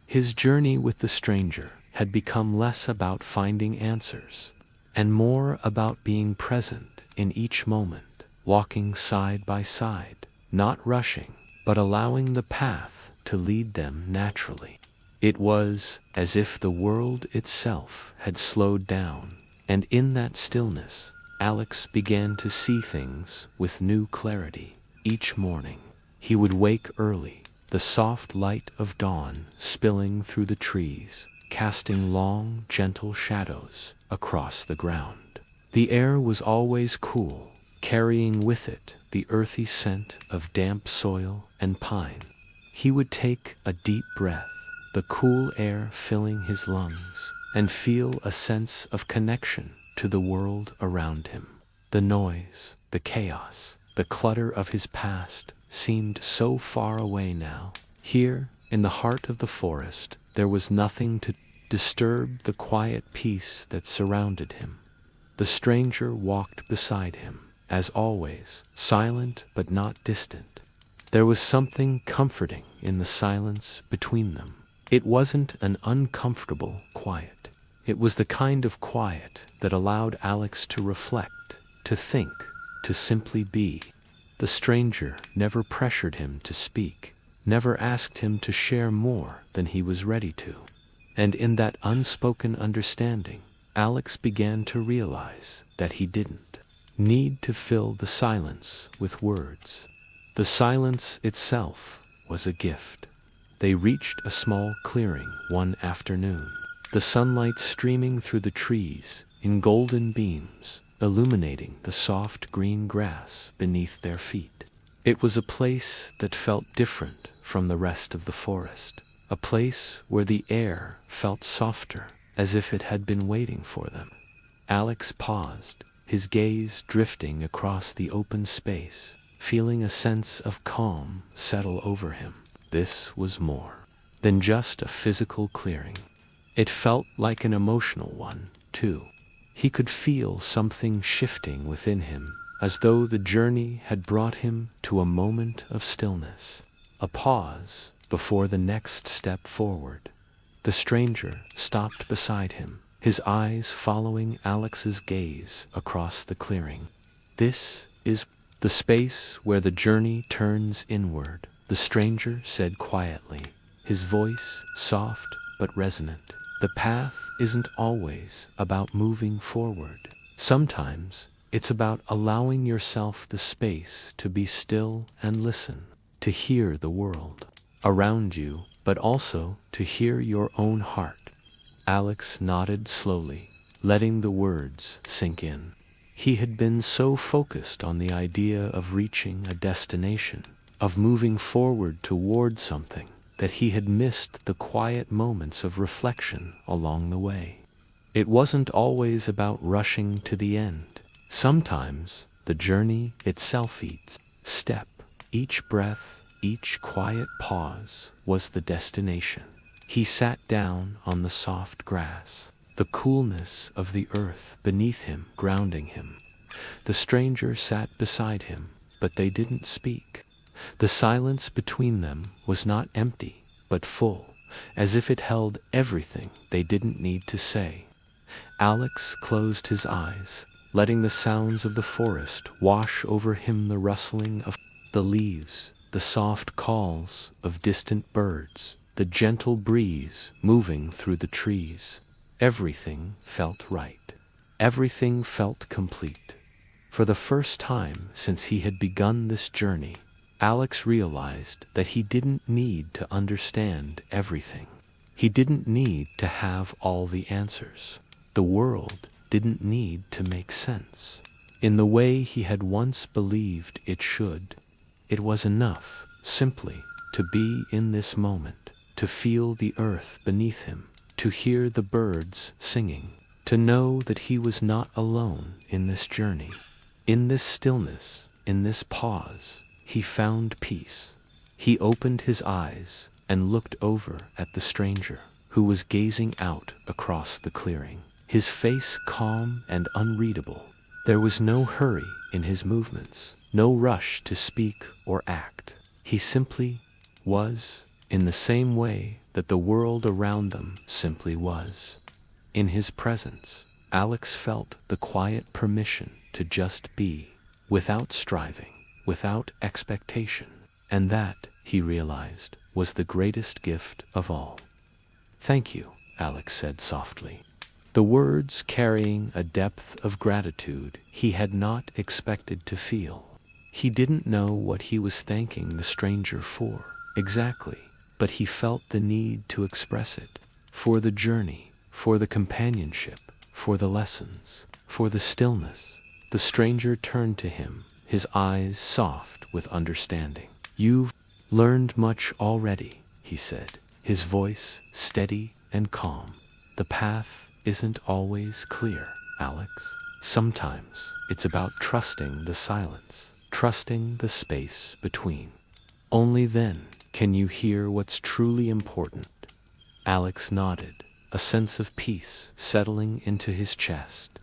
His journey with the stranger had become less about finding answers, and more about being present in each moment, walking side by side, not rushing, but allowing the path to lead them naturally. It was as if the world itself had slowed down, and in that stillness, Alex began to see things with new clarity. Each morning, he would wake early, the soft light of dawn spilling through the trees, casting long, gentle shadows across the ground. The air was always cool, carrying with it the earthy scent of damp soil and pine. He would take a deep breath, the cool air filling his lungs, and feel a sense of connection to the world around him. The noise, the chaos, the clutter of his past seemed so far away now. Here, in the heart of the forest, there was nothing to disturb the quiet peace that surrounded him. The stranger walked beside him, as always, silent but not distant. There was something comforting in the silence between them. It wasn't an uncomfortable quiet. It was the kind of quiet that allowed Alex to reflect, to think, to simply be. The stranger never pressured him to speak, never asked him to share more than he was ready to. And in that unspoken understanding, Alex began to realize that he didn't need to fill the silence with words. The silence itself was a gift. They reached a small clearing one afternoon, the sunlight streaming through the trees in golden beams, illuminating the soft green grass beneath their feet. It was a place that felt different from the rest of the forest, a place where the air felt softer, as if it had been waiting for them. Alex paused, his gaze drifting across the open space, feeling a sense of calm settle over him. This was more than just a physical clearing. It felt like an emotional one, too. He could feel something shifting within him, as though the journey had brought him to a moment of stillness, a pause before the next step forward. The stranger stopped beside him, his eyes following Alex's gaze across the clearing. "This is the space where the journey turns inward," the stranger said quietly, his voice soft but resonant. "The path isn't always about moving forward. Sometimes it's about allowing yourself the space to be still and listen, to hear the world around you, but also to hear your own heart." Alex nodded slowly, letting the words sink in. He had been so focused on the idea of reaching a destination, of moving forward toward something, that he had missed the quiet moments of reflection along the way. It wasn't always about rushing to the end. Sometimes the journey itself, each step, each breath, each quiet pause was the destination. He sat down on the soft grass, the coolness of the earth beneath him grounding him. The stranger sat beside him, but they didn't speak. The silence between them was not empty, but full, as if it held everything they didn't need to say. Alex closed his eyes, letting the sounds of the forest wash over him, the rustling of the leaves, the soft calls of distant birds, the gentle breeze moving through the trees. Everything felt right. Everything felt complete. For the first time since he had begun this journey, Alex realized that he didn't need to understand everything. He didn't need to have all the answers. The world didn't need to make sense in the way he had once believed it should. It was enough simply to be in this moment, to feel the earth beneath him, to hear the birds singing, to know that he was not alone in this journey. In this stillness, in this pause, he found peace. He opened his eyes and looked over at the stranger, who was gazing out across the clearing, his face calm and unreadable. There was no hurry in his movements, no rush to speak or act. He simply was, in the same way that the world around them simply was. In his presence, Alex felt the quiet permission to just be, without striving, without expectation. And that, he realized, was the greatest gift of all. "Thank you," Alex said softly. The words carrying a depth of gratitude he had not expected to feel. He didn't know what he was thanking the stranger for exactly, but he felt the need to express it. For the journey, for the companionship, for the lessons, for the stillness. The stranger turned to him, his eyes soft with understanding. "You've learned much already," he said, his voice steady and calm. "The path isn't always clear, Alex. Sometimes it's about trusting the silence, trusting the space between. Only then can you hear what's truly important." Alex nodded, a sense of peace settling into his chest.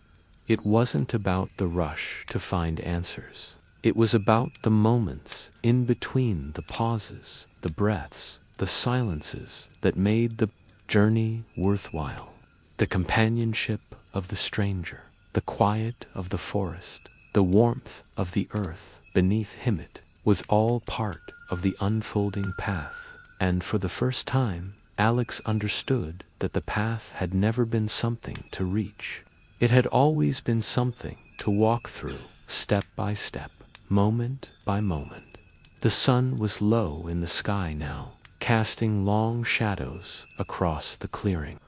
It wasn't about the rush to find answers. It was about the moments in between, the pauses, the breaths, the silences that made the journey worthwhile. The companionship of the stranger, the quiet of the forest, the warmth of the earth beneath him, it was all part of the unfolding path. And for the first time, Alex understood that the path had never been something to reach. It had always been something to walk through, step by step, moment by moment. The sun was low in the sky now, casting long shadows across the clearing.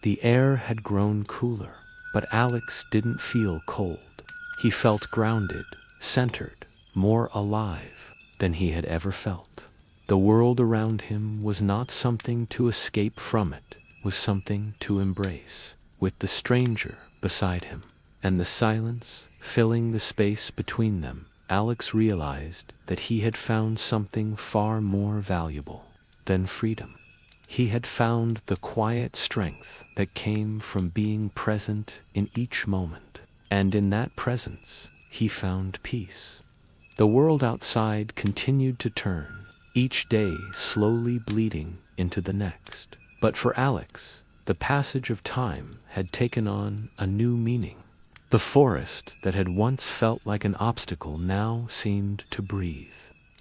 The air had grown cooler, but Alex didn't feel cold. He felt grounded, centered, more alive than he had ever felt. The world around him was not something to escape from, it was something to embrace. With the stranger beside him, and the silence filling the space between them, Alex realized that he had found something far more valuable than freedom. He had found the quiet strength that came from being present in each moment, and in that presence, he found peace. The world outside continued to turn, each day slowly bleeding into the next. But for Alex, the passage of time had taken on a new meaning. The forest that had once felt like an obstacle now seemed to breathe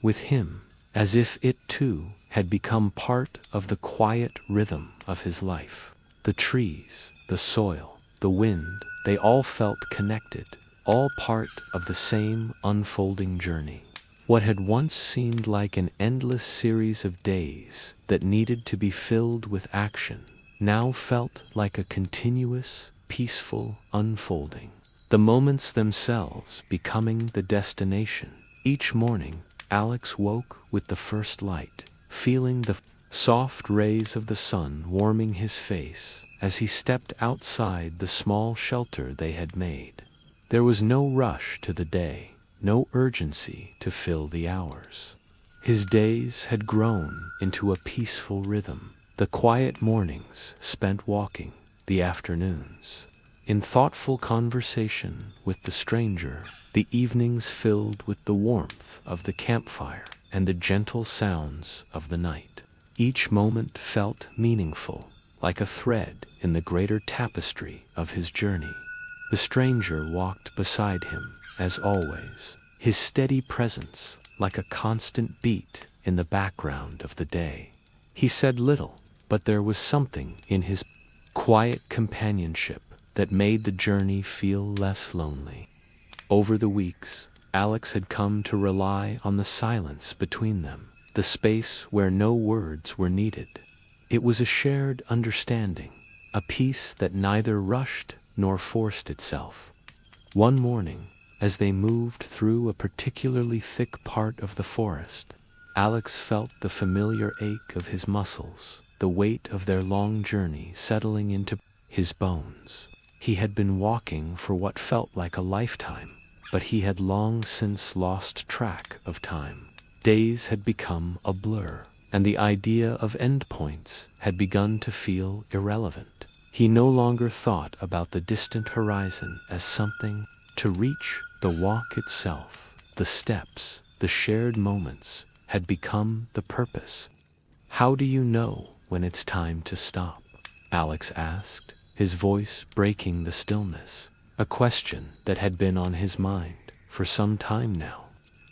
with him, as if it too had become part of the quiet rhythm of his life. The trees, the soil, the wind, they all felt connected, all part of the same unfolding journey. What had once seemed like an endless series of days that needed to be filled with action now felt like a continuous, peaceful unfolding. The moments themselves becoming the destination. Each morning, Alex woke with the first light, feeling the soft rays of the sun warming his face as he stepped outside the small shelter they had made. There was no rush to the day, no urgency to fill the hours. His days had grown into a peaceful rhythm. The quiet mornings spent walking, the afternoons. In thoughtful conversation with the stranger, the evenings filled with the warmth of the campfire and the gentle sounds of the night. Each moment felt meaningful, like a thread in the greater tapestry of his journey. The stranger walked beside him, as always, his steady presence like a constant beat in the background of the day. He said little, but there was something in his quiet companionship that made the journey feel less lonely. Over the weeks, Alex had come to rely on the silence between them, the space where no words were needed. It was a shared understanding, a peace that neither rushed nor forced itself. One morning, as they moved through a particularly thick part of the forest, Alex felt the familiar ache of his muscles, the weight of their long journey settling into his bones. He had been walking for what felt like a lifetime, but he had long since lost track of time. Days had become a blur, and the idea of endpoints had begun to feel irrelevant. He no longer thought about the distant horizon as something to reach. The walk itself, the steps, the shared moments, had become the purpose. "How do you know when it's time to stop?" Alex asked, his voice breaking the stillness, a question that had been on his mind for some time now.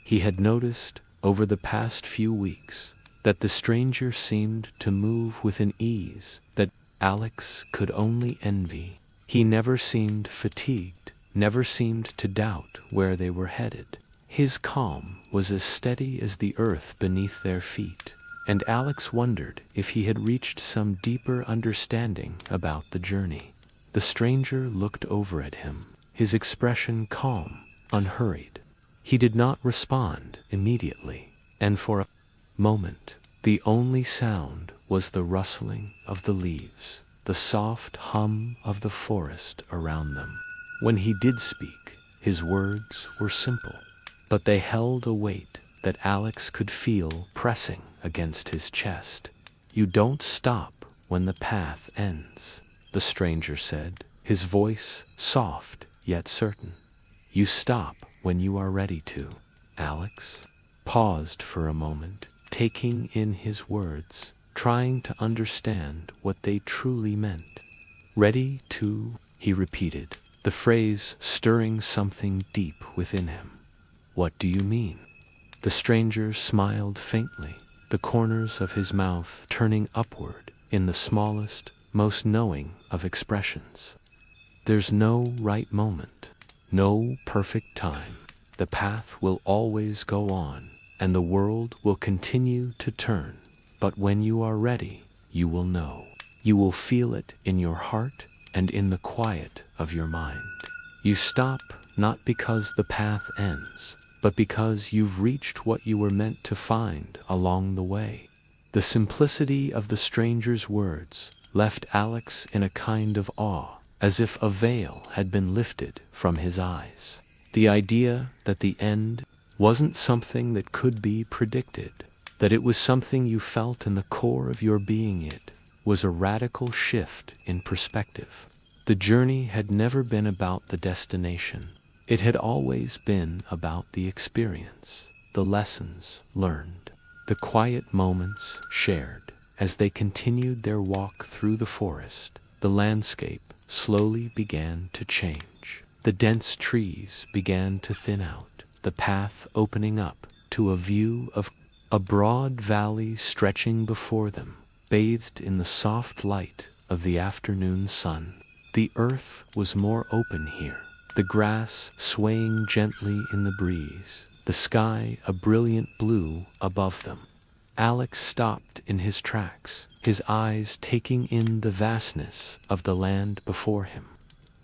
He had noticed, over the past few weeks, that the stranger seemed to move with an ease that Alex could only envy. He never seemed fatigued, never seemed to doubt where they were headed. His calm was as steady as the earth beneath their feet, and Alex wondered if he had reached some deeper understanding about the journey. The stranger looked over at him, his expression calm, unhurried. He did not respond immediately, and for a moment, the only sound was the rustling of the leaves, the soft hum of the forest around them. When he did speak, his words were simple, but they held a weight that Alex could feel pressing against his chest. "You don't stop when the path ends," the stranger said, his voice soft yet certain. "You stop when you are ready to." Alex paused for a moment, taking in his words, trying to understand what they truly meant. "Ready to," he repeated, the phrase stirring something deep within him. "What do you mean?" The stranger smiled faintly, the corners of his mouth turning upward in the smallest, most knowing of expressions. "There's no right moment, no perfect time. The path will always go on, and the world will continue to turn. But when you are ready, you will know. You will feel it in your heart and in the quiet of your mind. You stop not because the path ends, but because you've reached what you were meant to find along the way." The simplicity of the stranger's words left Alex in a kind of awe, as if a veil had been lifted from his eyes. The idea that the end wasn't something that could be predicted, that it was something you felt in the core of your being, it was a radical shift in perspective. The journey had never been about the destination. It had always been about the experience, the lessons learned, the quiet moments shared. As they continued their walk through the forest, the landscape slowly began to change. The dense trees began to thin out, the path opening up to a view of a broad valley stretching before them, bathed in the soft light of the afternoon sun. The earth was more open here, the grass swaying gently in the breeze, the sky a brilliant blue above them. Alex stopped in his tracks, his eyes taking in the vastness of the land before him.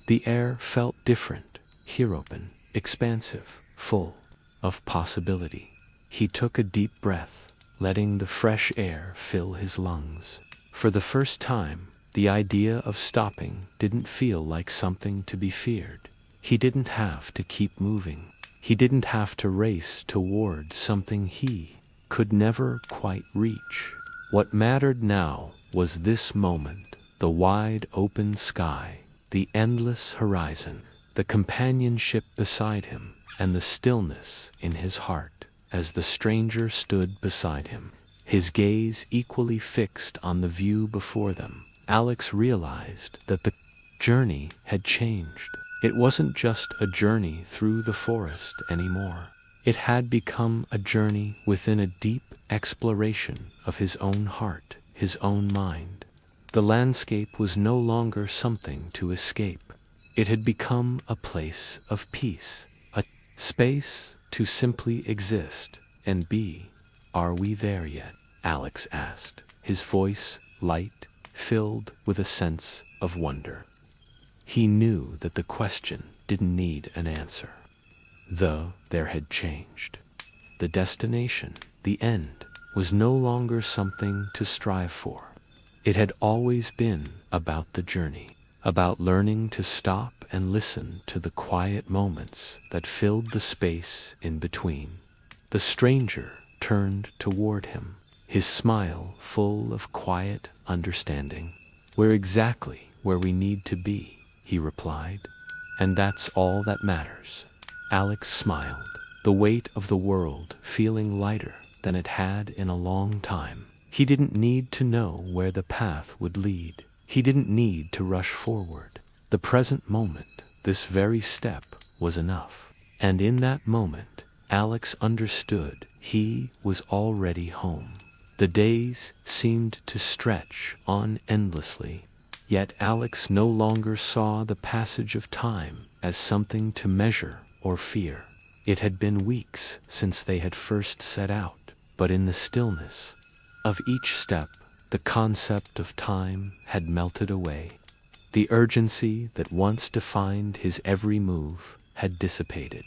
The air felt different, here open, expansive, full of possibility. He took a deep breath, letting the fresh air fill his lungs. For the first time, the idea of stopping didn't feel like something to be feared. He didn't have to keep moving. He didn't have to race toward something he could never quite reach. What mattered now was this moment, the wide open sky, the endless horizon, the companionship beside him, and the stillness in his heart as the stranger stood beside him, his gaze equally fixed on the view before them. Alex realized that the journey had changed. It wasn't just a journey through the forest anymore. It had become a journey within a deep exploration of his own heart, his own mind. The landscape was no longer something to escape. It had become a place of peace, a space to simply exist and be. "Are we there yet?" Alex asked, his voice light, filled with a sense of wonder. He knew that the question didn't need an answer. There had changed. The destination, the end, was no longer something to strive for. It had always been about the journey, about learning to stop and listen to the quiet moments that filled the space in between. The stranger turned toward him, his smile full of quiet understanding. "We're exactly where we need to be," he replied, "and that's all that matters." Alex smiled, the weight of the world feeling lighter than it had in a long time. He didn't need to know where the path would lead. He didn't need to rush forward. The present moment, this very step, was enough. And in that moment, Alex understood he was already home. The days seemed to stretch on endlessly, yet Alex no longer saw the passage of time as something to measure or fear. It had been weeks since they had first set out, but in the stillness of each step, the concept of time had melted away. The urgency that once defined his every move had dissipated.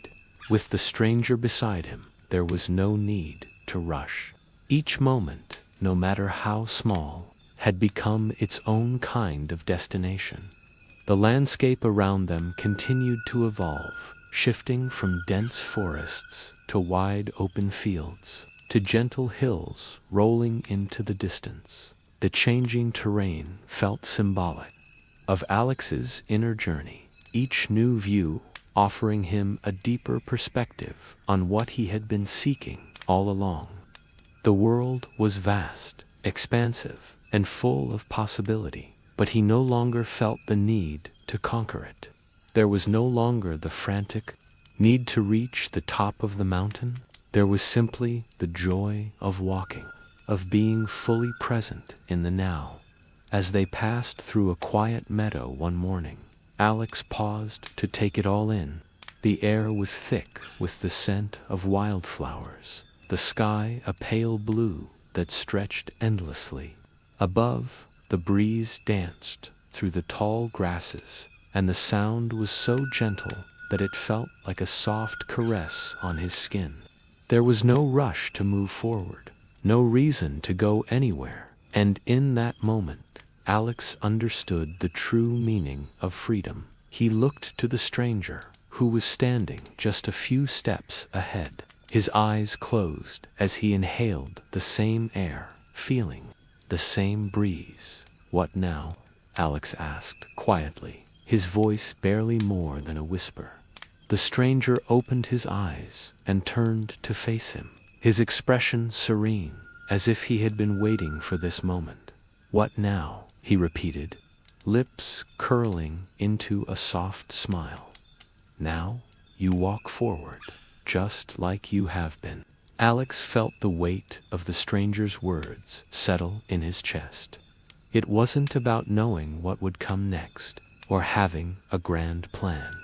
With the stranger beside him, there was no need to rush. Each moment, no matter how small, had become its own kind of destination. The landscape around them continued to evolve, shifting from dense forests to wide open fields, to gentle hills rolling into the distance. The changing terrain felt symbolic of Alex's inner journey, each new view offering him a deeper perspective on what he had been seeking all along. The world was vast, expansive, and full of possibility, but he no longer felt the need to conquer it. There was no longer the frantic need to reach the top of the mountain. There was simply the joy of walking, of being fully present in the now. As they passed through a quiet meadow one morning, Alex paused to take it all in. The air was thick with the scent of wildflowers, the sky a pale blue that stretched endlessly. Above, the breeze danced through the tall grasses, and the sound was so gentle that it felt like a soft caress on his skin. There was no rush to move forward, no reason to go anywhere, and in that moment, Alex understood the true meaning of freedom. He looked to the stranger, who was standing just a few steps ahead. His eyes closed as he inhaled the same air, feeling the same breeze. "What now?" Alex asked quietly, his voice barely more than a whisper. The stranger opened his eyes and turned to face him, his expression serene, as if he had been waiting for this moment. "What now?" he repeated, lips curling into a soft smile. "Now, you walk forward, just like you have been." Alex felt the weight of the stranger's words settle in his chest. It wasn't about knowing what would come next, or having a grand plan.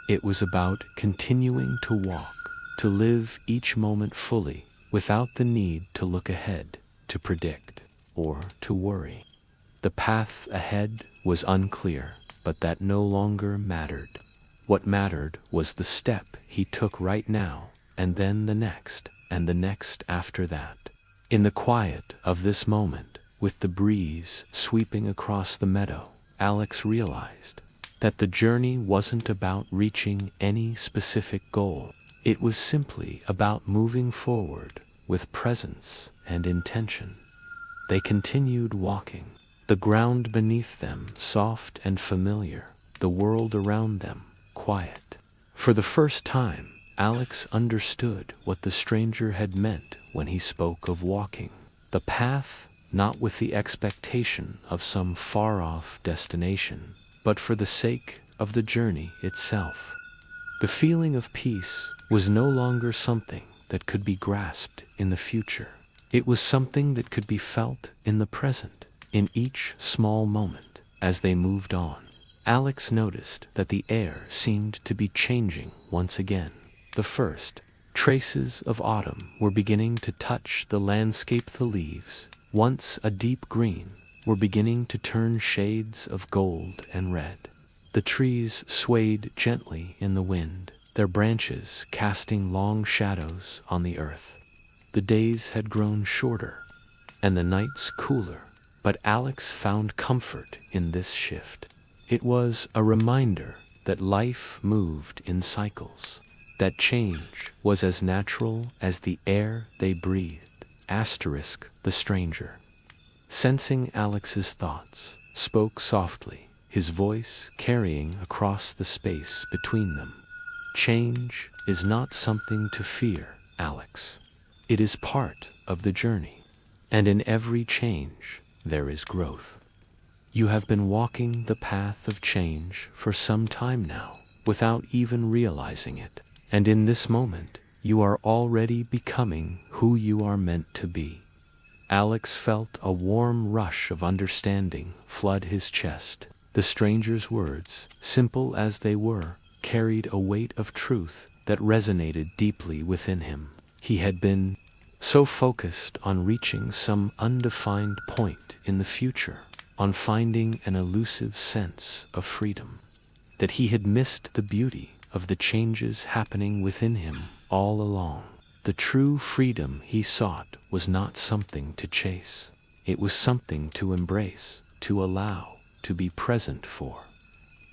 It was about continuing to walk, to live each moment fully, without the need to look ahead, to predict, or to worry. The path ahead was unclear, but that no longer mattered. What mattered was the step he took right now, and then the next, and the next after that. In the quiet of this moment, with the breeze sweeping across the meadow, Alex realized that the journey wasn't about reaching any specific goal. It was simply about moving forward with presence and intention. They continued walking, The ground beneath them soft and familiar, the world around them quiet. For the first time, Alex understood what the stranger had meant when he spoke of walking the path, not with the expectation of some far-off destination, but for the sake of the journey itself. The feeling of peace was no longer something that could be grasped in the future. It was something that could be felt in the present, in each small moment as they moved on. Alex noticed that the air seemed to be changing once again. The first traces of autumn were beginning to touch the landscape. The leaves, once a deep green, were beginning to turn shades of gold and red. The trees swayed gently in the wind, their branches casting long shadows on the earth. The days had grown shorter, and the nights cooler, but Alex found comfort in this shift. It was a reminder that life moved in cycles, that change was as natural as the air they breathed. The stranger, sensing Alex's thoughts, spoke softly, his voice carrying across the space between them. Change is not something to fear, Alex. It is part of the journey, and in every change there is growth. You have been walking the path of change for some time now, without even realizing it, and in this moment, you are already becoming who you are meant to be. Alex felt a warm rush of understanding flood his chest. The stranger's words, simple as they were, carried a weight of truth that resonated deeply within him. He had been so focused on reaching some undefined point in the future, on finding an elusive sense of freedom, that he had missed the beauty of the changes happening within him all along. The true freedom he sought was not something to chase. It was something to embrace, to allow, to be present for.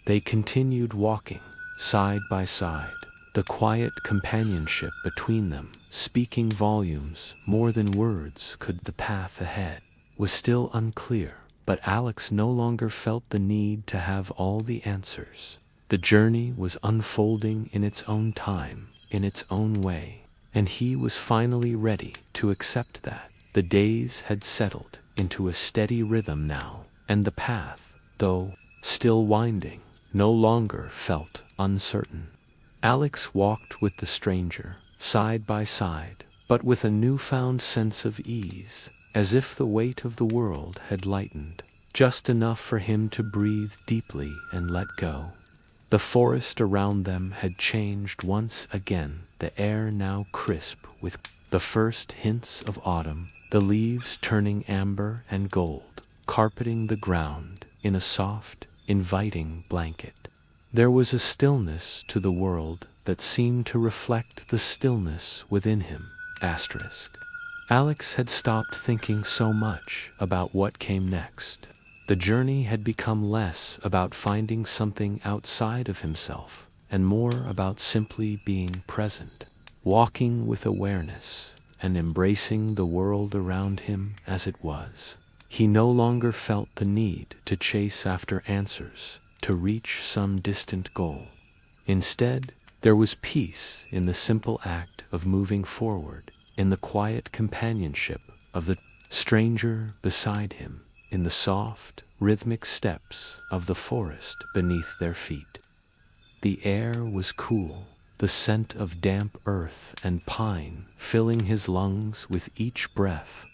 They continued walking, side by side, the quiet companionship between them, speaking volumes more than words could. The path ahead was still unclear, but Alex no longer felt the need to have all the answers. The journey was unfolding in its own time, in its own way, and he was finally ready to accept that. The days had settled into a steady rhythm now, and the path, though still winding, no longer felt uncertain. Alex walked with the stranger, side by side, but with a newfound sense of ease, as if the weight of the world had lightened, just enough for him to breathe deeply and let go. The forest around them had changed once again, the air now crisp with the first hints of autumn, the leaves turning amber and gold, carpeting the ground in a soft, inviting blanket. There was a stillness to the world that seemed to reflect the stillness within him. Alex had stopped thinking so much about what came next. The journey had become less about finding something outside of himself and more about simply being present, walking with awareness and embracing the world around him as it was. He no longer felt the need to chase after answers, to reach some distant goal. Instead, there was peace in the simple act of moving forward, in the quiet companionship of the stranger beside him, in the soft, rhythmic steps of the forest beneath their feet. The air was cool, the scent of damp earth and pine filling his lungs with each breath.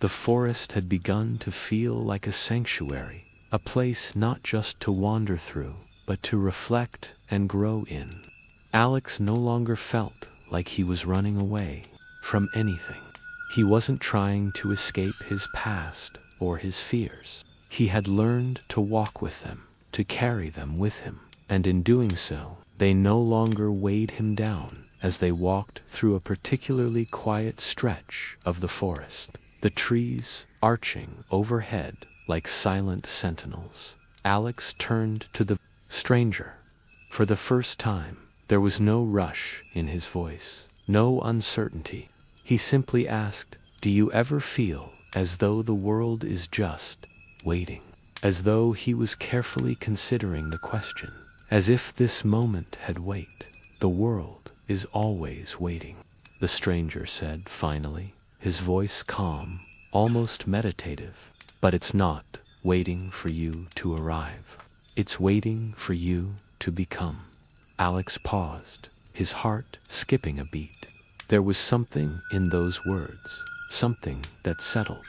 The forest had begun to feel like a sanctuary, a place not just to wander through, but to reflect and grow in. Alex no longer felt like he was running away from anything. He wasn't trying to escape his past or his fears. He had learned to walk with them, to carry them with him, and in doing so, they no longer weighed him down as they walked through a particularly quiet stretch of the forest, the trees arching overhead like silent sentinels. Alex turned to the stranger. For the first time, there was no rush in his voice, no uncertainty. He simply asked, "Do you ever feel as though the world is just waiting?" as though he was carefully considering the question, as if this moment had wait. The world is always waiting, the stranger said finally, his voice calm, almost meditative. But it's not waiting for you to arrive. It's waiting for you to become. Alex paused, his heart skipping a beat. There was something in those words, something that settled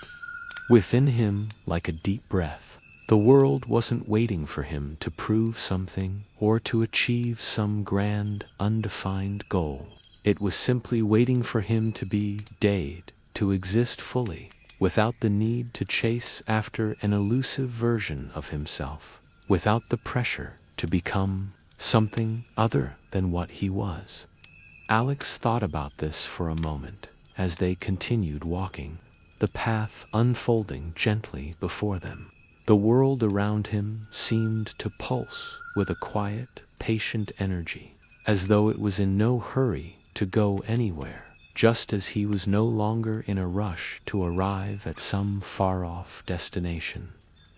within him like a deep breath. The world wasn't waiting for him to prove something or to achieve some grand, undefined goal. It was simply waiting for him to be dead, to exist fully, without the need to chase after an elusive version of himself, without the pressure to become something other than what he was. Alex thought about this for a moment as they continued walking, the path unfolding gently before them. The world around him seemed to pulse with a quiet, patient energy, as though it was in no hurry to go anywhere, just as he was no longer in a rush to arrive at some far-off destination.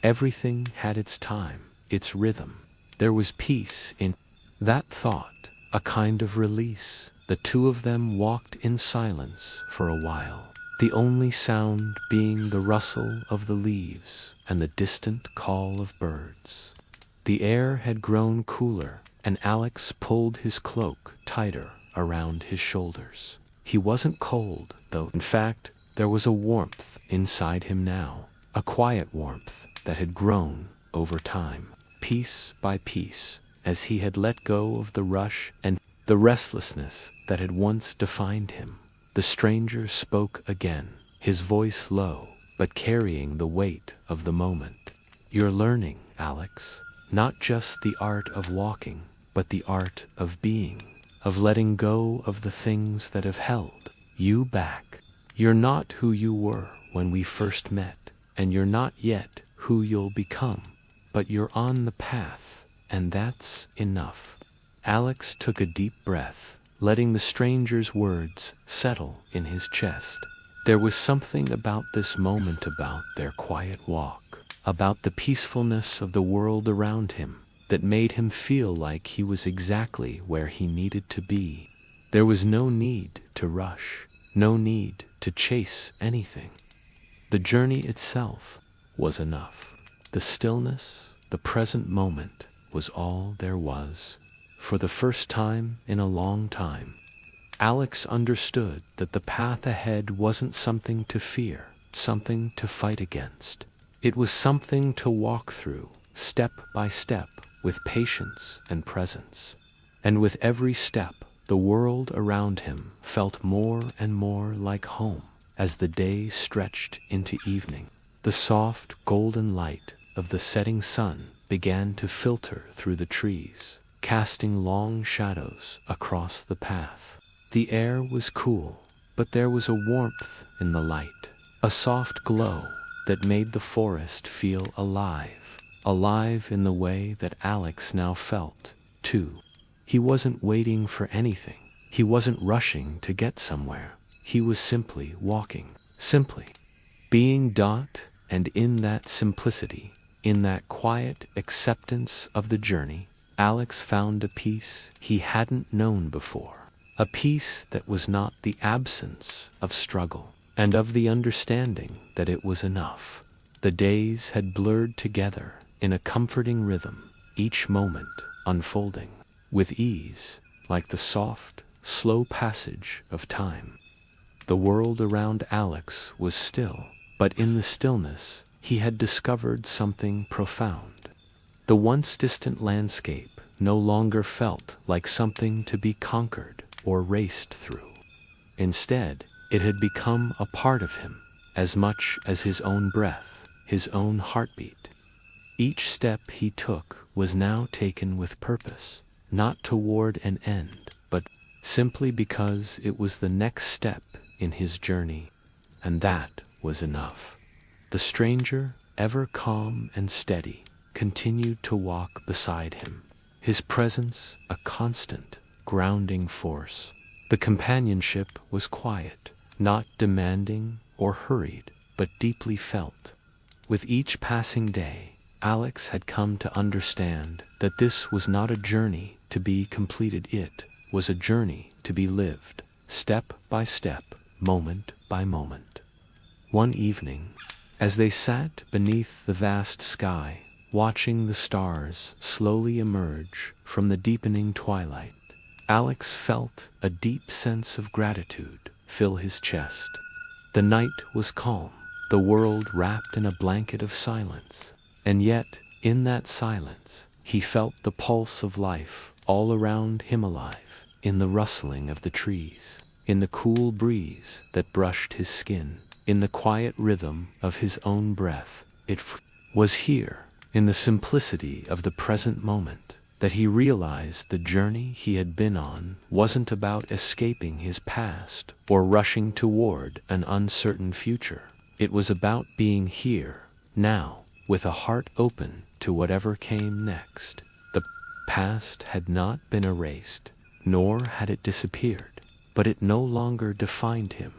Everything had its time, its rhythm. There was peace in that thought, a kind of release. The two of them walked in silence for a while, the only sound being the rustle of the leaves and the distant call of birds. The air had grown cooler, and Alex pulled his cloak tighter around his shoulders. He wasn't cold, though. In fact, there was a warmth inside him now, a quiet warmth that had grown over time, piece by piece, as he had let go of the rush and the restlessness that had once defined him. The stranger spoke again, his voice low, but carrying the weight of the moment. You're learning, Alex, not just the art of walking, but the art of being, of letting go of the things that have held you back. You're not who you were when we first met, and you're not yet who you'll become, but you're on the path, and that's enough. Alex took a deep breath, letting the stranger's words settle in his chest. There was something about this moment, about their quiet walk, about the peacefulness of the world around him, that made him feel like he was exactly where he needed to be. There was no need to rush, no need to chase anything. The journey itself was enough. The stillness, the present moment, was all there was. For the first time in a long time, Alex understood that the path ahead wasn't something to fear, something to fight against. It was something to walk through, step by step, with patience and presence. And with every step, the world around him felt more and more like home as the day stretched into evening. The soft, golden light of the setting sun began to filter through the trees, casting long shadows across the path. The air was cool, but there was a warmth in the light, a soft glow that made the forest feel alive, alive in the way that Alex now felt, too. He wasn't waiting for anything. He wasn't rushing to get somewhere. He was simply walking, simply being. And in that simplicity, in that quiet acceptance of the journey, Alex found a peace he hadn't known before. A peace that was not the absence of struggle, and of the understanding that it was enough. The days had blurred together in a comforting rhythm, each moment unfolding with ease, like the soft, slow passage of time. The world around Alex was still, but in the stillness, he had discovered something profound. The once distant landscape no longer felt like something to be conquered or raced through. Instead, it had become a part of him, as much as his own breath, his own heartbeat. Each step he took was now taken with purpose, not toward an end, but simply because it was the next step in his journey, and that was enough. The stranger, ever calm and steady, continued to walk beside him, his presence a constant, grounding force. The companionship was quiet, not demanding or hurried, but deeply felt. With each passing day, Alex had come to understand that this was not a journey to be completed, it was a journey to be lived, step by step, moment by moment. One evening, as they sat beneath the vast sky, watching the stars slowly emerge from the deepening twilight, Alex felt a deep sense of gratitude fill his chest. The night was calm, the world wrapped in a blanket of silence, and yet, in that silence, he felt the pulse of life all around him alive, in the rustling of the trees, in the cool breeze that brushed his skin, in the quiet rhythm of his own breath. It was here, in the simplicity of the present moment, that he realized the journey he had been on wasn't about escaping his past or rushing toward an uncertain future. It was about being here, now, with a heart open to whatever came next. The past had not been erased, nor had it disappeared, but it no longer defined him.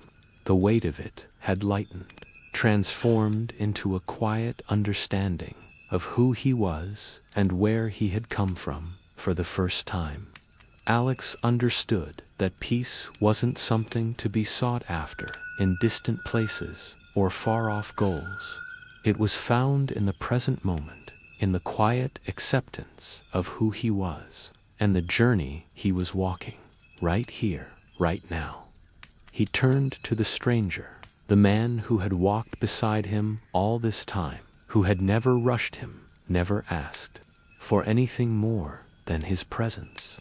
The weight of it had lightened, transformed into a quiet understanding of who he was and where he had come from for the first time. Alex understood that peace wasn't something to be sought after in distant places or far-off goals. It was found in the present moment, in the quiet acceptance of who he was and the journey he was walking, right here, right now. He turned to the stranger, the man who had walked beside him all this time, who had never rushed him, never asked for anything more than his presence.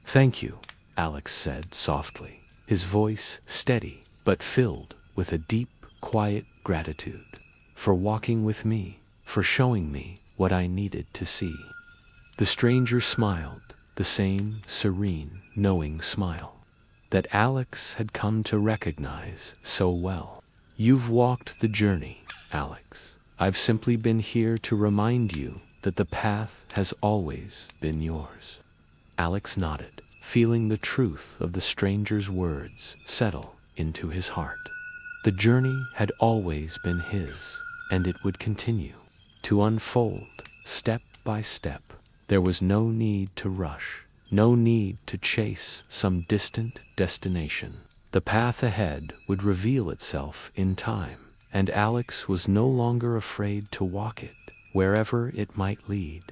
"Thank you," Alex said softly, his voice steady but filled with a deep, quiet gratitude, "for walking with me, for showing me what I needed to see." The stranger smiled, the same serene, knowing smile that Alex had come to recognize so well. "You've walked the journey, Alex. I've simply been here to remind you that the path has always been yours." Alex nodded, feeling the truth of the stranger's words settle into his heart. The journey had always been his, and it would continue to unfold step by step. There was no need to rush, no need to chase some distant destination. The path ahead would reveal itself in time, and Alex was no longer afraid to walk it, wherever it might lead.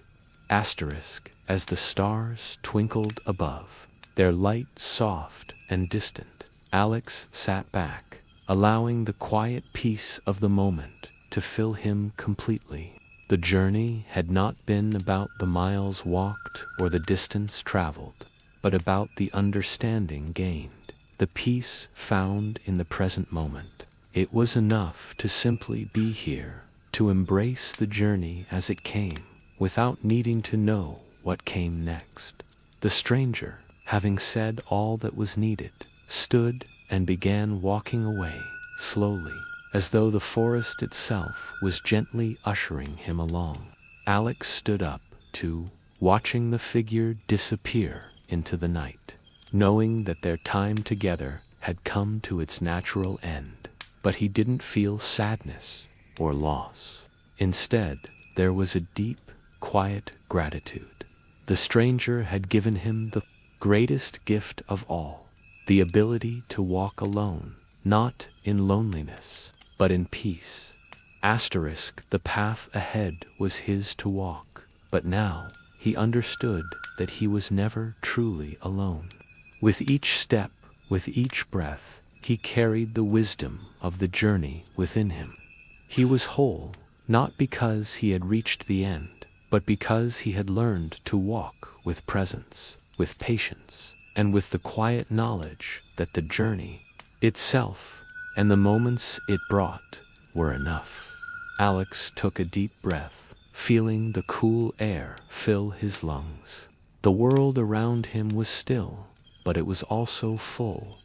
As the stars twinkled above, their light soft and distant, Alex sat back, allowing the quiet peace of the moment to fill him completely. The journey had not been about the miles walked or the distance traveled, but about the understanding gained, the peace found in the present moment. It was enough to simply be here, to embrace the journey as it came, without needing to know what came next. The stranger, having said all that was needed, stood and began walking away, slowly, as though the forest itself was gently ushering him along. Alex stood up, too, watching the figure disappear into the night, knowing that their time together had come to its natural end. But he didn't feel sadness or loss. Instead, there was a deep, quiet gratitude. The stranger had given him the greatest gift of all, the ability to walk alone, not in loneliness, but in peace. The path ahead was his to walk, but now he understood that he was never truly alone. With each step, with each breath, he carried the wisdom of the journey within him. He was whole, not because he had reached the end, but because he had learned to walk with presence, with patience, and with the quiet knowledge that the journey itself and the moments it brought were enough. Alex took a deep breath, feeling the cool air fill his lungs. The world around him was still, but it was also full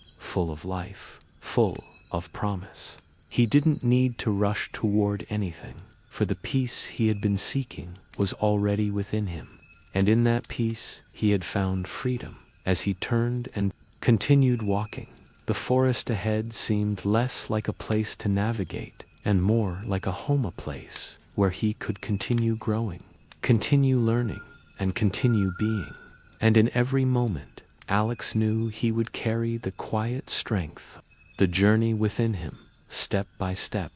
of life, full of promise. He didn't need to rush toward anything, for the peace he had been seeking was already within him, and in that peace he had found freedom. As he turned and continued walking, the forest ahead seemed less like a place to navigate and more like a place where he could continue growing, continue learning, and continue being. And in every moment, Alex knew he would carry the quiet strength, the journey within him, step by step,